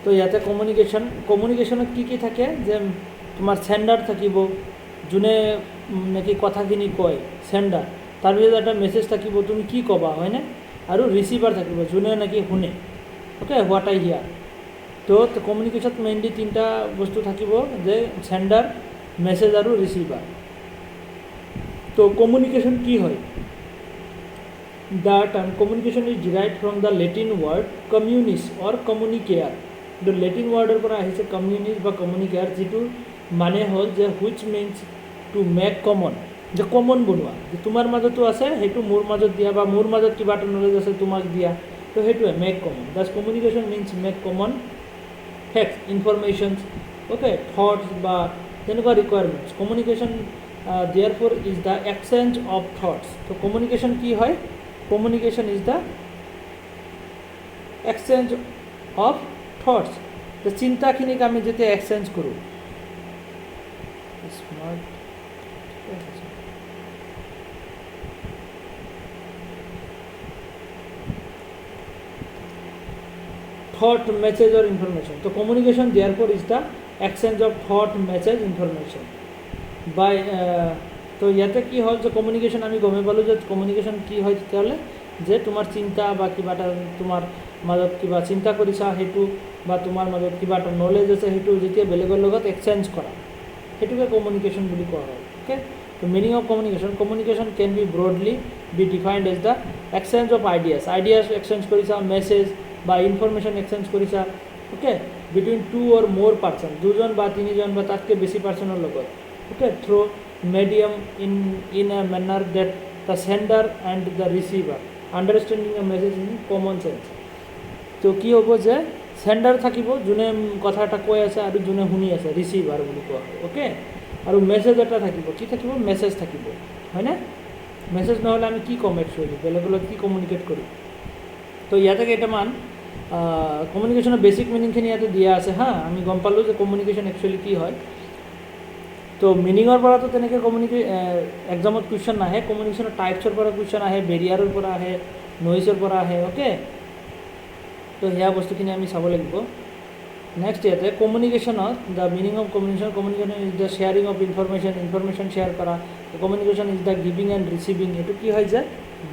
তো ইয়াতে কমিউনিকেশ্যনত কি থাকে যে তোমাৰ চেণ্ডাৰ থাকিব, যোনে নেকি কথাখিনি কয় চেণ্ডাৰ, তাৰপিছত এটা মেছেজ থাকিব তুমি কি ক'বা হয়নে, আৰু ৰিচিভাৰ থাকিব যোনে নেকি শুনে। অ'কে, হোৱাট আই হিয়াৰ। তো কমিউনিকেশ্যনত মেইনলি তিনিটা বস্তু থাকিব, যে চেণ্ডাৰ, মেছেজ আৰু ৰিচিভাৰ। তো কমিউনিকেশ্যন কি হয়? The term communication is derived from the Latin word communis or communicare. The Latin word পৰা আহিছে communis বা communicare, যিটো মানে হ'ল যে which means to make common, যে কমন বনোৱা, যে তোমাৰ মাজতো আছে সেইটো মোৰ মাজত দিয়া, বা মোৰ মাজত কিবা এটা নলেজ আছে তোমাক দিয়া, তো সেইটোৱে make common. Thus communication means make common facts, informations, okay, thoughts বা তেনেকুৱা requirements. Communication therefore is the exchange of thoughts. তো কমিউনিকেশ্যন কি হয়? Communication is the exchange of thoughts. তো চিন্তাখিনিক আমি যেতিয়া এক্সচেঞ্জ কৰোঁ, smart thought, message or information. So communication therefore is the exchange of thought, message, information. By তো ইয়াতে কি হ'ল যে কমিউনিকেশ্যন আমি গমেই পালোঁ যে কমিউনিকেশ্যন কি হয় তেতিয়াহ'লে, যে তোমাৰ চিন্তা বা কিবা এটা তোমাৰ মাজত কিবা চিন্তা কৰিছা সেইটো, বা তোমাৰ মাজত কিবা এটা নলেজ আছে সেইটো যেতিয়া বেলেগৰ লগত এক্সচেঞ্জ কৰা, সেইটোকে কমিউনিকেশ্যন বুলি কোৱা হয়। অ'কে, তো meaning of communication can be broadly be defined as the exchange of ideas exchange কৰিছা, মেছেজ বা ইনফৰমেশ্যন এক্সচেঞ্জ কৰিছা, okay, between two or more person, দুজন বা তিনিজন বা তাতকৈ বেছি পাৰ্চনৰ লগত, okay, through medium in a manner that the sender and the receiver understanding a message in common sense. তো কি হ'ব যে চেণ্ডাৰ থাকিব যোনে কথা এটা কৈ আছে আৰু যোনে শুনি আছে, ৰিচিভাৰ বুলি কোৱা হয়। অ'কে, আৰু মেছেজ এটা থাকিব, কি থাকিব? মেছেজ থাকিব, হয়নে? মেছেজ নহ'লে আমি কি ক'ম একচুৱেলি, বেলেগৰ লগত কি কমিউনিকেট কৰিম? তো ইয়াতে কেইটামান কমিউনিকেশ্যনৰ বেচিক মিনিংখিনি ইয়াতে দিয়া আছে হা। আমি গম পালোঁ যে কমিউনিকেশ্যন একচুৱেলি কি হয়। তো মিনিঙৰ পৰাতো তেনেকৈ এক্সামত কুৱেশ্যন নাহে, কমিউনিকেশ্যনৰ টাইপছৰ পৰা কুৱেশ্যন আহে, বেৰিয়াৰৰ পৰা আহে, নইজৰ পৰা আহে। অ'কে, তো সেয়া বস্তুখিনি আমি চাব লাগিব। নেক্সট ইয়াতে কমিউনিকেশ্যনত the meaning of communication is the sharing of information শ্বেয়াৰ কৰা। Communication is the giving and receiving. এইটো কি হয় যে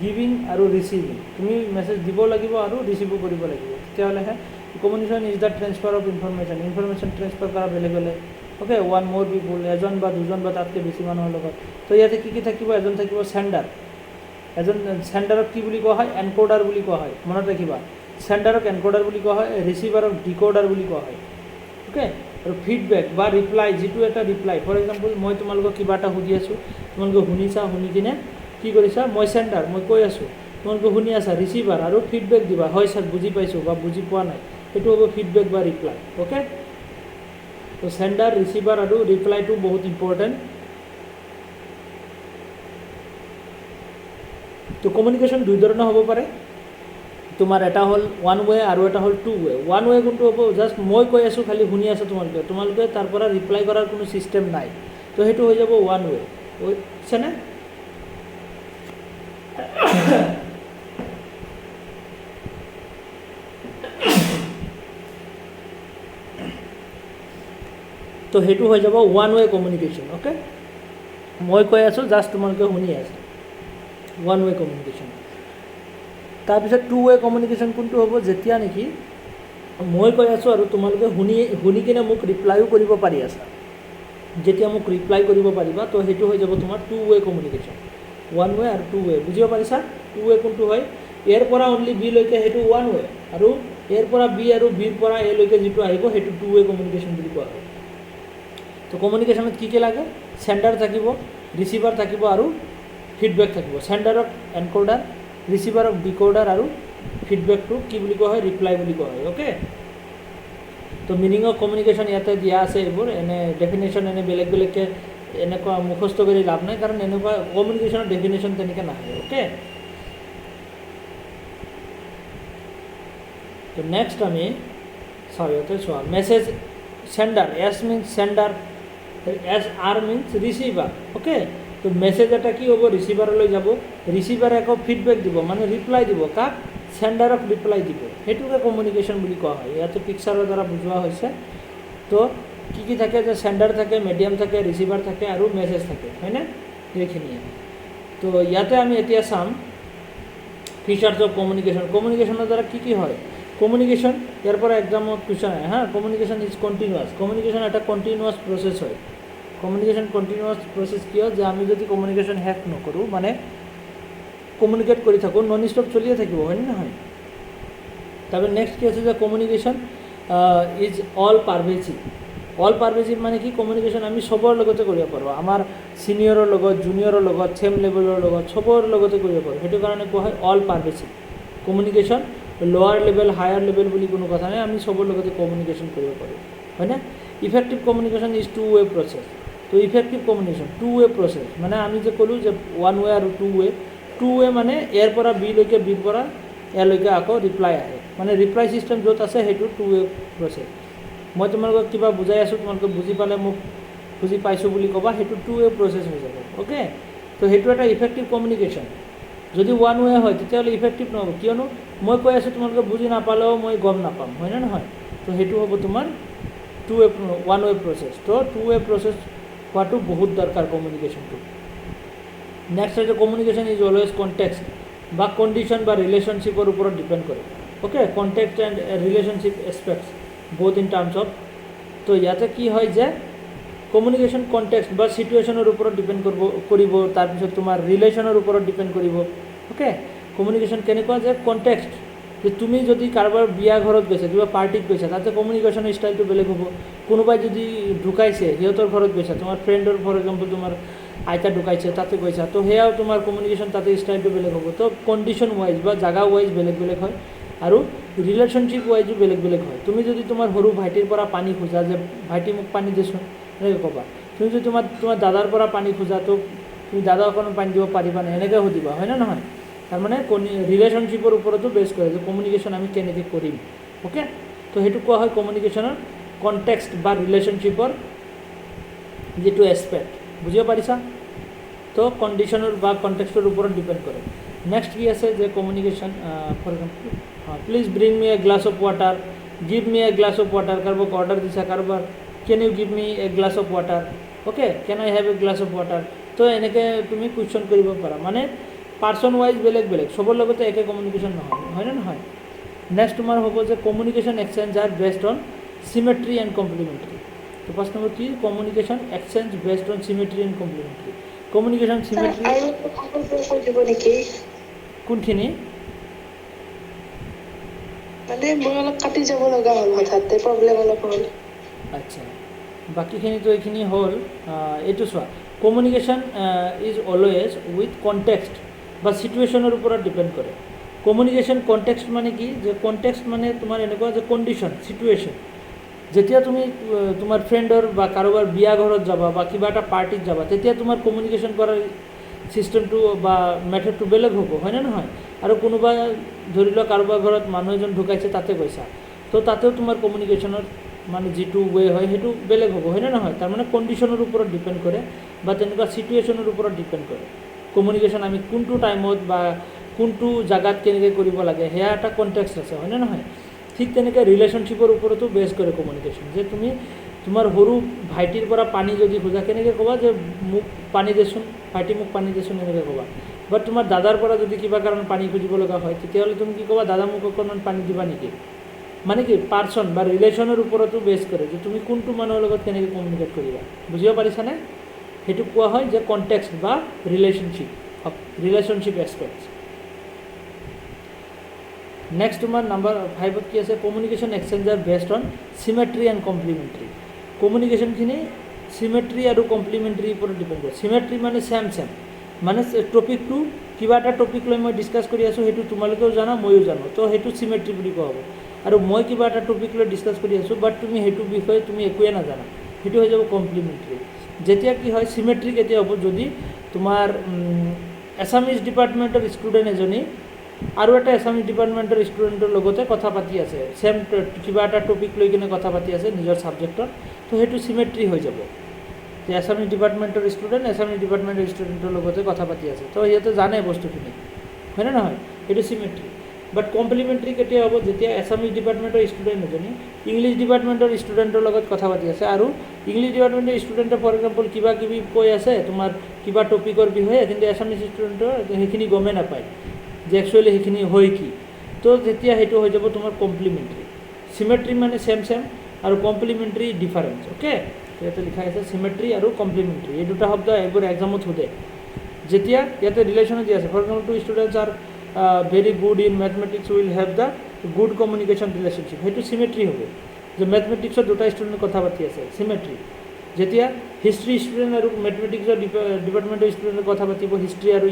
গিভিং আৰু ৰিচিভিং, তুমি মেছেজ দিব লাগিব আৰু ৰিচিভো কৰিব লাগিব, তেতিয়াহ'লেহে। Communication is the transfer of information transfer কৰা বেলেগ বেলেগ। অ'কে, ওৱান মোৰ পিপুল, এজন বা দুজন বা তাতকৈ বেছি মানুহৰ লগত। তো ইয়াতে কি থাকিব? এজন থাকিব চেণ্ডাৰ, চেণ্ডাৰক কি বুলি কোৱা হয়? এনকোডাৰ বুলি কোৱা হয়, মনত ৰাখিবা। চেণ্ডাৰক এনকোডাৰ বুলি কোৱা হয়, ৰিচিভাৰক ডিকোডাৰ বুলি কোৱা হয়। অ'কে, আৰু ফিডবেক বা ৰিপ্লাই, যিটো এটা ৰিপ্লাই, ফৰ এক্সাম্পল মই তোমালোকক কিবা এটা সুধি আছোঁ, তোমালোকে শুনিছা, শুনি কিনে কি কৰিছা? মই চেণ্ডাৰ, মই কৈ আছোঁ, তোমালোকে শুনি আছা, ৰিচিভাৰ, আৰু ফিডবেক দিবা, হয় ছাৰ বুজি পাইছোঁ বা বুজি পোৱা নাই, সেইটো হ'ব ফিডবেক বা ৰিপ্লাই। অ'কে, তো চেণ্ডাৰ, ৰিচিভাৰ আৰু ৰিপ্লাইটো বহুত ইম্পৰ্টেণ্ট। তো কমিউনিকেশ্যন দুই ধৰণৰ হ'ব পাৰে, তোমাৰ এটা হ'ল ওৱান ৱে আৰু এটা হ'ল টু ৱে। ওৱান ৱে কোনটো হ'ব? জাষ্ট মই কৈ আছোঁ, খালি শুনি আছোঁ তোমালোকে তাৰ পৰা ৰিপ্লাই কৰাৰ কোনো ছিষ্টেম নাই, তো সেইটো হৈ যাব ওৱান ৱে। বুজিছেনে? তো সেইটো হৈ যাব ওৱান ৱে কমিউনিকেশ্যন। অ'কে, মই কৈ আছোঁ, জাষ্ট তোমালোকে শুনি আছে, ওৱান ৱে কমিউনিকেশ্যন। তাৰপিছত টু ৱে কমিউনিকেশ্যন কোনটো হ'ব? যেতিয়া নেকি মই কৈ আছোঁ আৰু তোমালোকে শুনি কিনে মোক ৰিপ্লাইও কৰিব পাৰি আছা, যেতিয়া মোক ৰিপ্লাই কৰিব পাৰিবা, তো সেইটো হৈ যাব তোমাৰ টু ৱে কমিউনিকেশ্যন। ওৱান ৱে আৰু টু ৱে বুজিব পাৰিছা? টু ৱে কোনটো হয়? এৰ পৰা অনলি বি লৈকে সেইটো ওৱান ৱে, আৰু এৰ পৰা বি আৰু বিৰ পৰা এ লৈকে যিটো আহিব সেইটো টু ৱে কমিউনিকেশ্যন বুলি কোৱা হয়। তো কমিউনিকেশ্যনত কি লাগে? চেণ্ডাৰ থাকিব, ৰিচিভাৰ থাকিব আৰু ফিডবেক থাকিব। চেণ্ডাৰক এনকোডাৰ, ৰিচিভাৰক ডিকোডাৰ, আৰু ফিডবেকটো কি বুলি কোৱা হয়? ৰিপ্লাই বুলি কোৱা হয়। অ'কে, তো মিনিং অফ কমিউনিকেশ্যন ইয়াতে দিয়া আছে। এইবোৰ এনে ডেফিনেশ্যন এনে বেলেগ বেলেগকৈ এনেকুৱা মুখস্থ কৰি লাভ নাই, কাৰণ এনেকুৱা কমিউনিকেশ্যনৰ ডেফিনেশ্যন তেনেকৈ নাহে। অ'কে, তো নেক্সট আমি চাওঁ ইয়াতে চোৱা message sender, S means sender, S R means receiver. Okay, তো মেছেজ এটা কি হ'ব? ৰিচিভাৰলৈ যাব, ৰিচিভাৰে আকৌ ফিডবেক দিব, মানে ৰিপ্লাই দিব কাক? চেণ্ডাৰক ৰিপ্লাই দিব, সেইটোকে কমিউনিকেশ্যন বুলি কোৱা হয়। ইয়াতে পিকচাৰৰ দ্বাৰা বুজোৱা হৈছে। তো কি থাকে যে চেণ্ডাৰ থাকে, মেডিয়াম থাকে, ৰিচিভাৰ থাকে আৰু মেছেজ থাকে, হয়নে? এইখিনিয়ে। তো ইয়াতে আমি এতিয়া চাম ফিচাৰ্ছ অফ কমিউনিকেশ্যন। কমিউনিকেশ্যনৰ দ্বাৰা কি হয়? কমিউনিকেশ্যন, ইয়াৰ পৰা এক্সামত কুৱেশ্যন আহে হা। Communication is continuous. কমিউনিকেশ্যন এটা কণ্টিনিউৱাছ প্ৰচেছ হয়। কমিউনিকেশ্যন কণ্টিনিউৱাছ প্ৰচেছ কিয়? যে আমি যদি কমিউনিকেশ্যন শেষ নকৰোঁ, মানে কমিউনিকেট কৰি থাকোঁ, নন ষ্টপ চলিয়ে থাকিব, হয়নে নহয়? তাৰপৰা নেক্সট কি আছে যে communication is all pervasive. All পাৰভেচিভ মানে কি? কমিউনিকেশ্যন আমি চবৰ লগতে কৰিব পাৰোঁ, আমাৰ ছিনিয়ৰৰ লগত, জুনিয়ৰৰ লগত, ছেম লেভেলৰ লগত, চবৰ লগতে কৰিব পাৰোঁ। সেইটো কাৰণে কোৱা হয় অল পাৰভেচিভ কমিউনিকেশ্যন। লোৱাৰ লেভেল, হায়াৰ লেভেল বুলি কোনো কথা নাই, আমি চবৰ লগতে কমিউনিকেশ্যন কৰিব পাৰোঁ, হয়নে? Effective communication is two way process. তো effective communication two way process মানে আমি যে ক'লোঁ যে ওৱান ৱে আৰু টু ৱে। টু ৱে মানে এৰ পৰা বিলৈকে, বিৰ পৰা এলৈকে আকৌ ৰিপ্লাই আহে, মানে ৰিপ্লাই ছিষ্টেম য'ত আছে সেইটো টু ৱে প্ৰচেছ। মই তোমালোকক কিবা বুজাই আছোঁ, তোমালোকে বুজি পালে মোক বুজি পাইছোঁ বুলি ক'বা, সেইটো টু ৱে প্ৰচেছ হৈ যাব, অ'কে? তো সেইটো এটা ইফেক্টিভ কমিউনিকেশ্যন। যদি ওৱান ৱে হয় তেতিয়াহ'লে ইফেক্টিভ নহ'ব, কিয়নো মই কৈ আছোঁ তোমালোকে বুজি নাপালেও মই গম নাপাম, হয়নে নহয়? তো সেইটো হ'ব তোমাৰ টু ৱে, ওৱান ৱে প্ৰচেছ। তো টু ৱে প্ৰচেছ হোৱাটো বহুত দৰকাৰ কমিউনিকেশ্যনটো। নেক্সট হৈছে কমিউনিকেশ্যন ইজ অলৱেজ কণ্টেক্সট বা কণ্ডিশ্যন বা ৰিলেশ্যনশ্বিপৰ ওপৰত ডিপেণ্ড কৰে, okay? Context and relationship aspects both in terms of। তো ইয়াতে কি হয় যে কমিউনিকেশ্যন কণ্টেক্সট বা চিটুৱেশ্যনৰ ওপৰত ডিপেণ্ড কৰিব, তাৰপিছত তোমাৰ ৰিলেশ্যনৰ ওপৰত ডিপেণ্ড কৰিব, অ'কে? কমিউনিকেশ্যন কেনেকুৱা যে কণ্টেক্সট, যে তুমি যদি কাৰোবাৰ বিয়া ঘৰত গৈছা, কিবা পাৰ্টিত গৈছা, তাতে কমিউনিকেশ্যনৰ ষ্টাইলটো বেলেগ হ'ব। কোনোবাই যদি ঢুকাইছে, সিহঁতৰ ঘৰত গৈছা, তোমাৰ ফ্ৰেণ্ডৰ ফৰ এক্সাম্পল তোমাৰ আইতা ঢুকাইছে, তাতে গৈছা, তো সেয়াও তোমাৰ কমিউনিকেশ্যন তাতে ষ্টাইলটো বেলেগ হ'ব। তো কণ্ডিশ্যন ৱাইজ বা জাগা ৱাইজ বেলেগ বেলেগ হয়, আৰু ৰিলেশ্যনশ্বিপ ৱাইজো বেলেগ বেলেগ হয়। তুমি যদি তোমাৰ সৰু ভাইটিৰ পৰা পানী খোজা, যে ভাইটি মোক পানী দেচোন, এনেকৈ ক'বা। তুমি যদি তোমাৰ দাদাৰ পৰা পানী খোজা, তো তুমি দাদা অকণমান পানী দিব পাৰিবা নাই, এনেকৈ সুধিবা, হয়নে নহয়? তাৰমানে ৰিলেশ্যনশ্বিপৰ ওপৰতো বেছ কৰে যে কমিউনিকেশ্যন আমি কেনেকৈ কৰিম, অ'কে? তো সেইটো কোৱা হয় কমিউনিকেশ্যনৰ কণ্টেক্সট বা ৰিলেশ্যনশ্বিপৰ যিটো এছপেক্ট, বুজিব পাৰিছা? তো কণ্ডিশ্যনৰ বা কণ্টেক্সটৰ ওপৰত ডিপেণ্ড কৰে। নেক্সট কি আছে যে communication for example, please bring me a glass of water, give me a glass of water. কাৰোবাক অৰ্ডাৰ দিছা, কাৰোবাৰ can you give me a glass of water, okay? Can I have a glass of water. তো এনেকৈ তুমি question কৰিব পাৰা, মানে person wise বেলেগ বেলেগ, চবৰ লগতে একে কমিউনিকেশ্যন নহয়, হয়নে নহয়? নেক্সট তোমাৰ হ'ব যে communication exchange are based on symmetry and complementary. তো ফাৰ্ষ্ট নম্বৰ কি? Communication exchange based on symmetry and complementary. Communication symmetry কোনখিনি? মানে মই অলপ কাটি যাব লগা হ'ল, হঠাতে প্ৰব্লেম অলপ হ'ল। আচ্ছা, বাকীখিনিতো এইখিনি হ'ল। এইটো চোৱা, communication is always with context বা চিটুৱেশ্যনৰ ওপৰত ডিপেণ্ড কৰে। কমিউনিকেশ্যন কণ্টেক্সট মানে কি? যে কণ্টেক্সট মানে তোমাৰ এনেকুৱা যে কণ্ডিশ্যন, চিটুৱেশ্যন। যেতিয়া তুমি তোমাৰ ফ্ৰেণ্ডৰ বা কাৰোবাৰ বিয়া ঘৰত যাবা বা কিবা এটা পাৰ্টিত যাবা, তেতিয়া তোমাৰ কমিউনিকেশ্যন কৰাৰ ছিষ্টেমটো বা মেথডটো বেলেগ হ'ব, হয়নে নহয়? আৰু কোনোবা ধৰি লোৱা কাৰোবাৰ ঘৰত মানুহ এজন ঢুকাইছে, তাতে গৈছা, তো তাতেও তোমাৰ কমিউনিকেশ্যনৰ মানে যিটো ৱে হয় সেইটো বেলেগ হ'ব, হয়নে নহয়? তাৰমানে কণ্ডিশ্যনৰ ওপৰত ডিপেণ্ড কৰে বা তেনেকুৱা চিটুৱেশ্যনৰ ওপৰত ডিপেণ্ড কৰে। কমিউনিকেশ্যন আমি কোনটো টাইমত বা কোনটো জাগাত কেনেকৈ কৰিব লাগে, সেয়া এটা কণ্টেক্সট আছে, হয়নে নহয়? ঠিক তেনেকৈ ৰিলেশ্যনশ্বিপৰ ওপৰতো বেছ কৰে কমিউনিকেশ্যন। যে তুমি তোমাৰ সৰু ভাইটিৰ পৰা পানী যদি খোজা, কেনেকৈ ক'বা যে মোক পানী দেচোন, ভাইটি মোক পানী দেচোন, এনেকৈ ক'বা। বাট তোমাৰ দাদাৰ পৰা যদি কিবা কাৰণ পানী খুজিব লগা হয়, তেতিয়াহ'লে তুমি কি ক'বা? দাদা মোক অকণমান পানী দিবা নেকি? মানে কি পাৰ্চন বা ৰিলেশ্যনৰ ওপৰতো বেছ কৰে যে তুমি কোনটো মানুহৰ লগত কেনেকৈ কমিউনিকেট কৰিবা, বুজিব পাৰিছানে? সেইটো কোৱা হয় যে কণ্টেক্সট বা ৰিলেশ্যনশ্বিপ এছপেক্টছ। নেক্সট তোমাৰ নাম্বাৰ 5ত কি আছে? Communication exchange are based on symmetry and complementary. কমিউনিকেশ্যনখিনি চিমেট্ৰি আৰু কমপ্লিমেণ্টাৰীৰ ওপৰত ডিপেণ্ড কৰে। চিমেট্ৰি মানে ছেম, মানে টপিকটো কিবা এটা টপিক লৈ মই ডিছকাছ কৰি আছোঁ, সেইটো তোমালোকেও জানা, ময়ো জানো, তো সেইটো চিমেট্ৰি বুলি কোৱা হ'ব। আৰু মই কিবা এটা টপিক লৈ ডিছকাছ কৰি আছোঁ, বাট তুমি সেইটো বিষয়ে তুমি একোৱে নাজানা, সেইটো হৈ যাব কমপ্লিমেণ্টাৰী। যেতিয়া কি হয় চিমেট্ৰি কেতিয়া হ'ব? যদি তোমাৰ এছামিজ ডিপাৰ্টমেণ্টৰ ষ্টুডেণ্ট এজনী আৰু এটা এছামিজ ডিপাৰ্টমেণ্টৰ ষ্টুডেণ্টৰ লগতে কথা পাতি আছে, ছেম কিবা এটা টপিক লৈ কিনে কথা পাতি আছে নিজৰ ছাবজেক্টত, তো সেইটো চিমেট্ৰি হৈ যাব। যে এছামিজ ডিপাৰ্টমেণ্টৰ ষ্টুডেণ্টৰ লগতে কথা পাতি আছে, তো সিহঁতে জানে বস্তুখিনি, হয়নে নহয়? সেইটো চিমেট্ৰি। বাট কমপ্লিমেণ্টাৰী কেতিয়া হ'ব যেতিয়া এছামিজ ডিপাৰ্টমেণ্টৰ ষ্টুডেণ্ট এজনী ইংলিছ ডিপাৰ্টমেণ্টৰ ষ্টুডেণ্টৰ লগত কথা পাতি আছে আৰু ইংলিছ ডিপাৰ্টমেণ্টৰ ষ্টুডেণ্টে ফৰ এক্সাম্পল কিবা কিবি কৈ আছে তোমাৰ কিবা টপিকৰ বিষয়ে, কিন্তু এছামিজ ষ্টুডেণ্টৰ সেইখিনি গমেই নাপায় যে একচুৱেলি সেইখিনি হয় কি। তো যেতিয়া সেইটো হৈ যাব তোমাৰ কমপ্লিমেণ্টাৰী। চিমেট্ৰি মানে ছেম আৰু কমপ্লিমেণ্টাৰী ডিফাৰেঞ্চ। অ'কে, ইয়াতে লিখা আছে চিমেট্ৰি আৰু কমপ্লিমেণ্টাৰী, এই দুটা শব্দ এইবোৰ এক্সামত সোধে। যেতিয়া ইয়াতে ৰিলেশ্যনত দিয়া আছে for example two students are very good in mathematics will have the good communication relationship, সেইটো চিমেট্ৰি হ'ব। যে মেথমেটিক্সৰ দুটা ষ্টুডেণ্ট কথা পাতি আছে, চিমেট্ৰি। যেতিয়া হিষ্ট্ৰী ষ্টুডেণ্ট আৰু মেথমেটিক্সৰ ডিপাৰ্টমেণ্টৰ ষ্টুডেণ্টে কথা পাতিব হিষ্ট্ৰী আৰু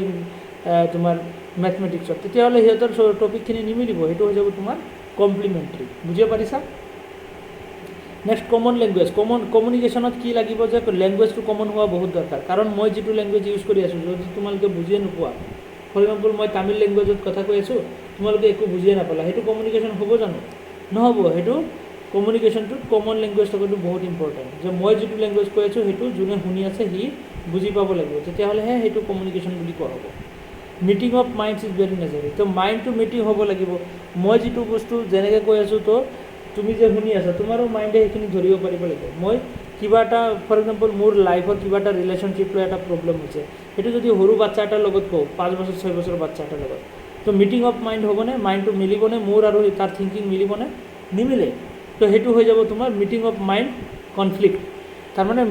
তোমাৰ মেথমেটিক্সত, তেতিয়াহ'লে সিহঁতৰ টপিকখিনি নিমিলিব, সেইটো হৈ যাব তোমাৰ কমপ্লিমেণ্টাৰী। বুজিব পাৰিছা? Next common language. কমিউনিকেশ্যনত কি লাগিব যে লেংগুৱেজটো কমন হোৱা বহুত দৰকাৰ, কাৰণ মই যিটো লেংগুৱেজ ইউজ কৰি আছোঁ যদি তোমালোকে বুজিয়ে নোপোৱা, ফৰ এক্সাম্পল মই তামিল লেংগুৱেজত কথা কৈ আছোঁ, তোমালোকে একো বুজিয়ে নাপালা, সেইটো কমিউনিকেশ্যন হ'ব জানো? নহ'ব। সেইটো কমিউনিকেশ্যনটোত কমন লেংগুৱেজ থকাটো বহুত ইম্পৰ্টেণ্ট, যে মই যিটো লেংগুৱেজ কৈ আছোঁ সেইটো যোনে শুনি আছে সি বুজি পাব লাগিব, তেতিয়াহ'লেহে সেইটো কমিউনিকেশ্যন বুলি কোৱা হ'ব। Meeting of minds is very necessary. তো মাইণ্ডটো মিটিং হ'ব লাগিব। মই যিটো বস্তু যেনেকৈ কৈ আছোঁ, তো তুমি যে শুনি আছা তোমাৰো মাইণ্ডে সেইখিনি ধৰিব পাৰিব লাগিব। মই কিবা এটা ফৰ এক্সাম্পল মোৰ লাইফত কিবা এটা ৰিলেশ্যনশ্বিপ লৈ এটা প্ৰব্লেম হৈছে, সেইটো যদি সৰু বাচ্ছা এটাৰ লগত কওঁ, 5 বছৰ 6 বছৰৰ বাচ্ছা এটাৰ লগত, তো মিটিং অফ মাইণ্ড হ'বনে? মাইণ্ডটো মিলিবনে? মোৰ আৰু তাৰ থিংকিং মিলিবনে? নিমিলে। তো সেইটো হৈ যাব তোমাৰ মিটিং অফ মাইণ্ড কনফ্লিক্ট। তাৰমানে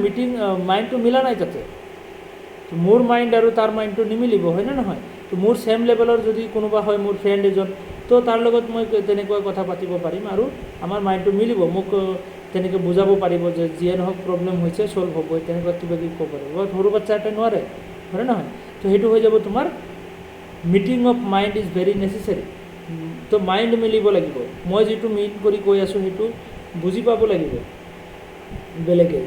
মাইণ্ডটো মিলা নাই তাতে, মোৰ মাইণ্ড আৰু তাৰ মাইণ্ডটো নিমিলিব, হয়নে নহয়? তো মোৰ ছেম লেভেলৰ যদি কোনোবা হয় মোৰ ফ্ৰেণ্ড এজন, তো তাৰ লগত মই তেনেকৈ কথা পাতিব পাৰিম আৰু আমাৰ মাইণ্ডটো মিলিব, মোক তেনেকৈ বুজাব পাৰিব যে যিয়ে নহওক প্ৰব্লেম হৈছে ছল্ভ হ'ব, তেনেকুৱা কিবা কিবি ক'ব পাৰিব। সৰু বাচ্ছা এটাই নোৱাৰে, হয়নে নহয়? তো সেইটো হৈ যাব তোমাৰ meeting of mind is very necessary. তো মাইণ্ড মিলিব লাগিব, মই যিটো মিন কৰি কৈ আছোঁ সেইটো বুজি পাব লাগিব বেলেগে,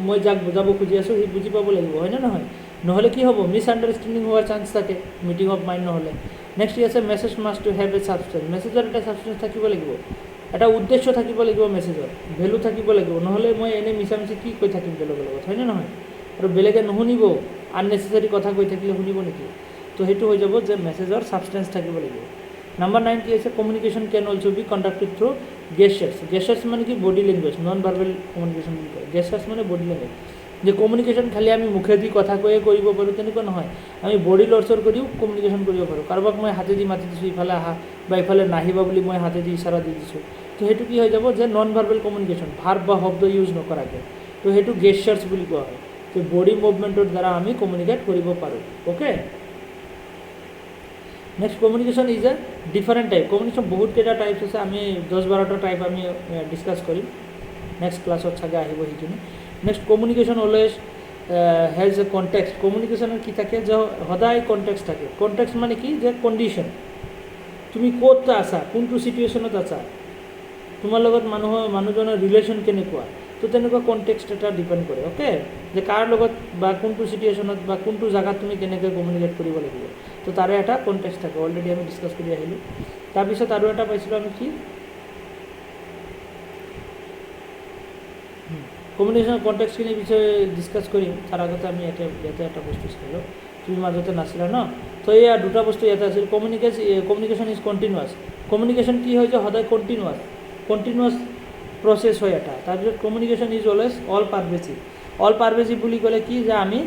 মই যাক বুজাব খুজি আছোঁ সি বুজি পাব লাগিব, হয়নে নহয়? নহ'লে কি হ'ব? মিছ আণ্ডাৰষ্টেণ্ডিং হোৱাৰ চান্স থাকে মিটিং অফ মাইণ্ড নহ'লে। নেক্সট আছে message must to have a substance. মেছেজৰ এটা ছাবষ্টেঞ্চ থাকিব লাগিব, এটা উদ্দেশ্য থাকিব লাগিব, মেছেজৰ ভেলু থাকিব লাগিব, নহ'লে মই এনেই মিছামিছি কি কৈ থাকিম বেলেগৰ লগত, হয়নে নহয়? আৰু বেলেগে নুশুনিব, আননেচেচাৰী কথা কৈ থাকিলে শুনিব নেকি? তো সেইটো হৈ যাব যে মেছেজৰ ছাবষ্টেঞ্চ থাকিব লাগিব। নাম্বাৰ 9 কি আছে? কমিউনিকেশ্যন কেন অলছ' বি কণ্ডাক্টেড থ্ৰু গেষ্টাৰ্ছ। গেষ্টাৰ্ছ মানে কি? Body language, non verbal communication বুলি কয়। গেষ্টাৰ্ছ মানে বডি লেংগুৱেজ। যে কমিউনিকেশ্যন খালি আমি মুখেদি কথা কৈয়ে কৰিব পাৰোঁ তেনেকুৱা নহয়, আমি বডি লৰচৰ কৰিও কমিউনিকেশ্যন কৰিব পাৰোঁ। কাৰোবাক মই হাতেদি মাতি দিছোঁ ইফালে আহা, বা ইফালে নাহিবা বুলি মই হাতেদি ইচাৰা দি দিছোঁ, তো সেইটো কি হৈ যাব? যে নন ভাৰ্বেল কমিউনিকেশ্যন, ভাৰ্ব বা শব্দ ইউজ নকৰাকৈ, তো সেইটো গেষ্টাৰ্ছ বুলি কোৱা হয়। তো বডি মুভমেণ্টৰ দ্বাৰা আমি কমিউনিকেট কৰিব পাৰোঁ। Okay, next communication is a different type. Communication বহুতকেইটা টাইপছ আছে, আমি 10-12টা টাইপ আমি ডিছকাছ কৰিম নেক্সট ক্লাছত, চাগে আহিব সেইখিনি। Next communication always has a context. কমিউনিকেশ্যনৰ কি থাকে? যে সদায় কণ্টেক্সট থাকে। কণ্টেক্সট মানে কি? যে কণ্ডিশ্যন, তুমি ক'ত আছা, কোনটো চিটুৱেশ্যনত আছা, তোমাৰ লগত মানুহজনৰ ৰিলেশ্যন কেনেকুৱা, তো তেনেকুৱা কণ্টেক্সট এটা ডিপেণ্ড কৰে। অ'কে, যে কাৰ লগত বা কোনটো চিটুৱেশ্যনত বা কোনটো জেগাত তুমি কেনেকৈ কমিউনিকেট কৰিব লাগিব, তো তাৰে এটা কণ্টেক্সট থাকে। অলৰেডি আমি ডিছকাছ কৰি আহিলোঁ। তাৰপিছত আৰু এটা পাইছিলোঁ আমি কি? কমিউনিকেশ্যনৰ কণ্টেক্সটখিনিৰ বিষয়ে ডিছকাছ কৰিম। তাৰ আগতে আমি ইয়াতে এটা বস্তু চালোঁ, তুমি মাজতে নাছিলা ন? তো এয়া দুটা বস্তু ইয়াতে আছিল। Communication is continuous. কমিউনিকেশ্যন কি হয়? যে সদায় কণ্টিনিউৱাছ প্ৰচেছ হয় এটা। তাৰপিছত communication is always all pervasive. All pervasive বুলি ক'লে কি? যে আমি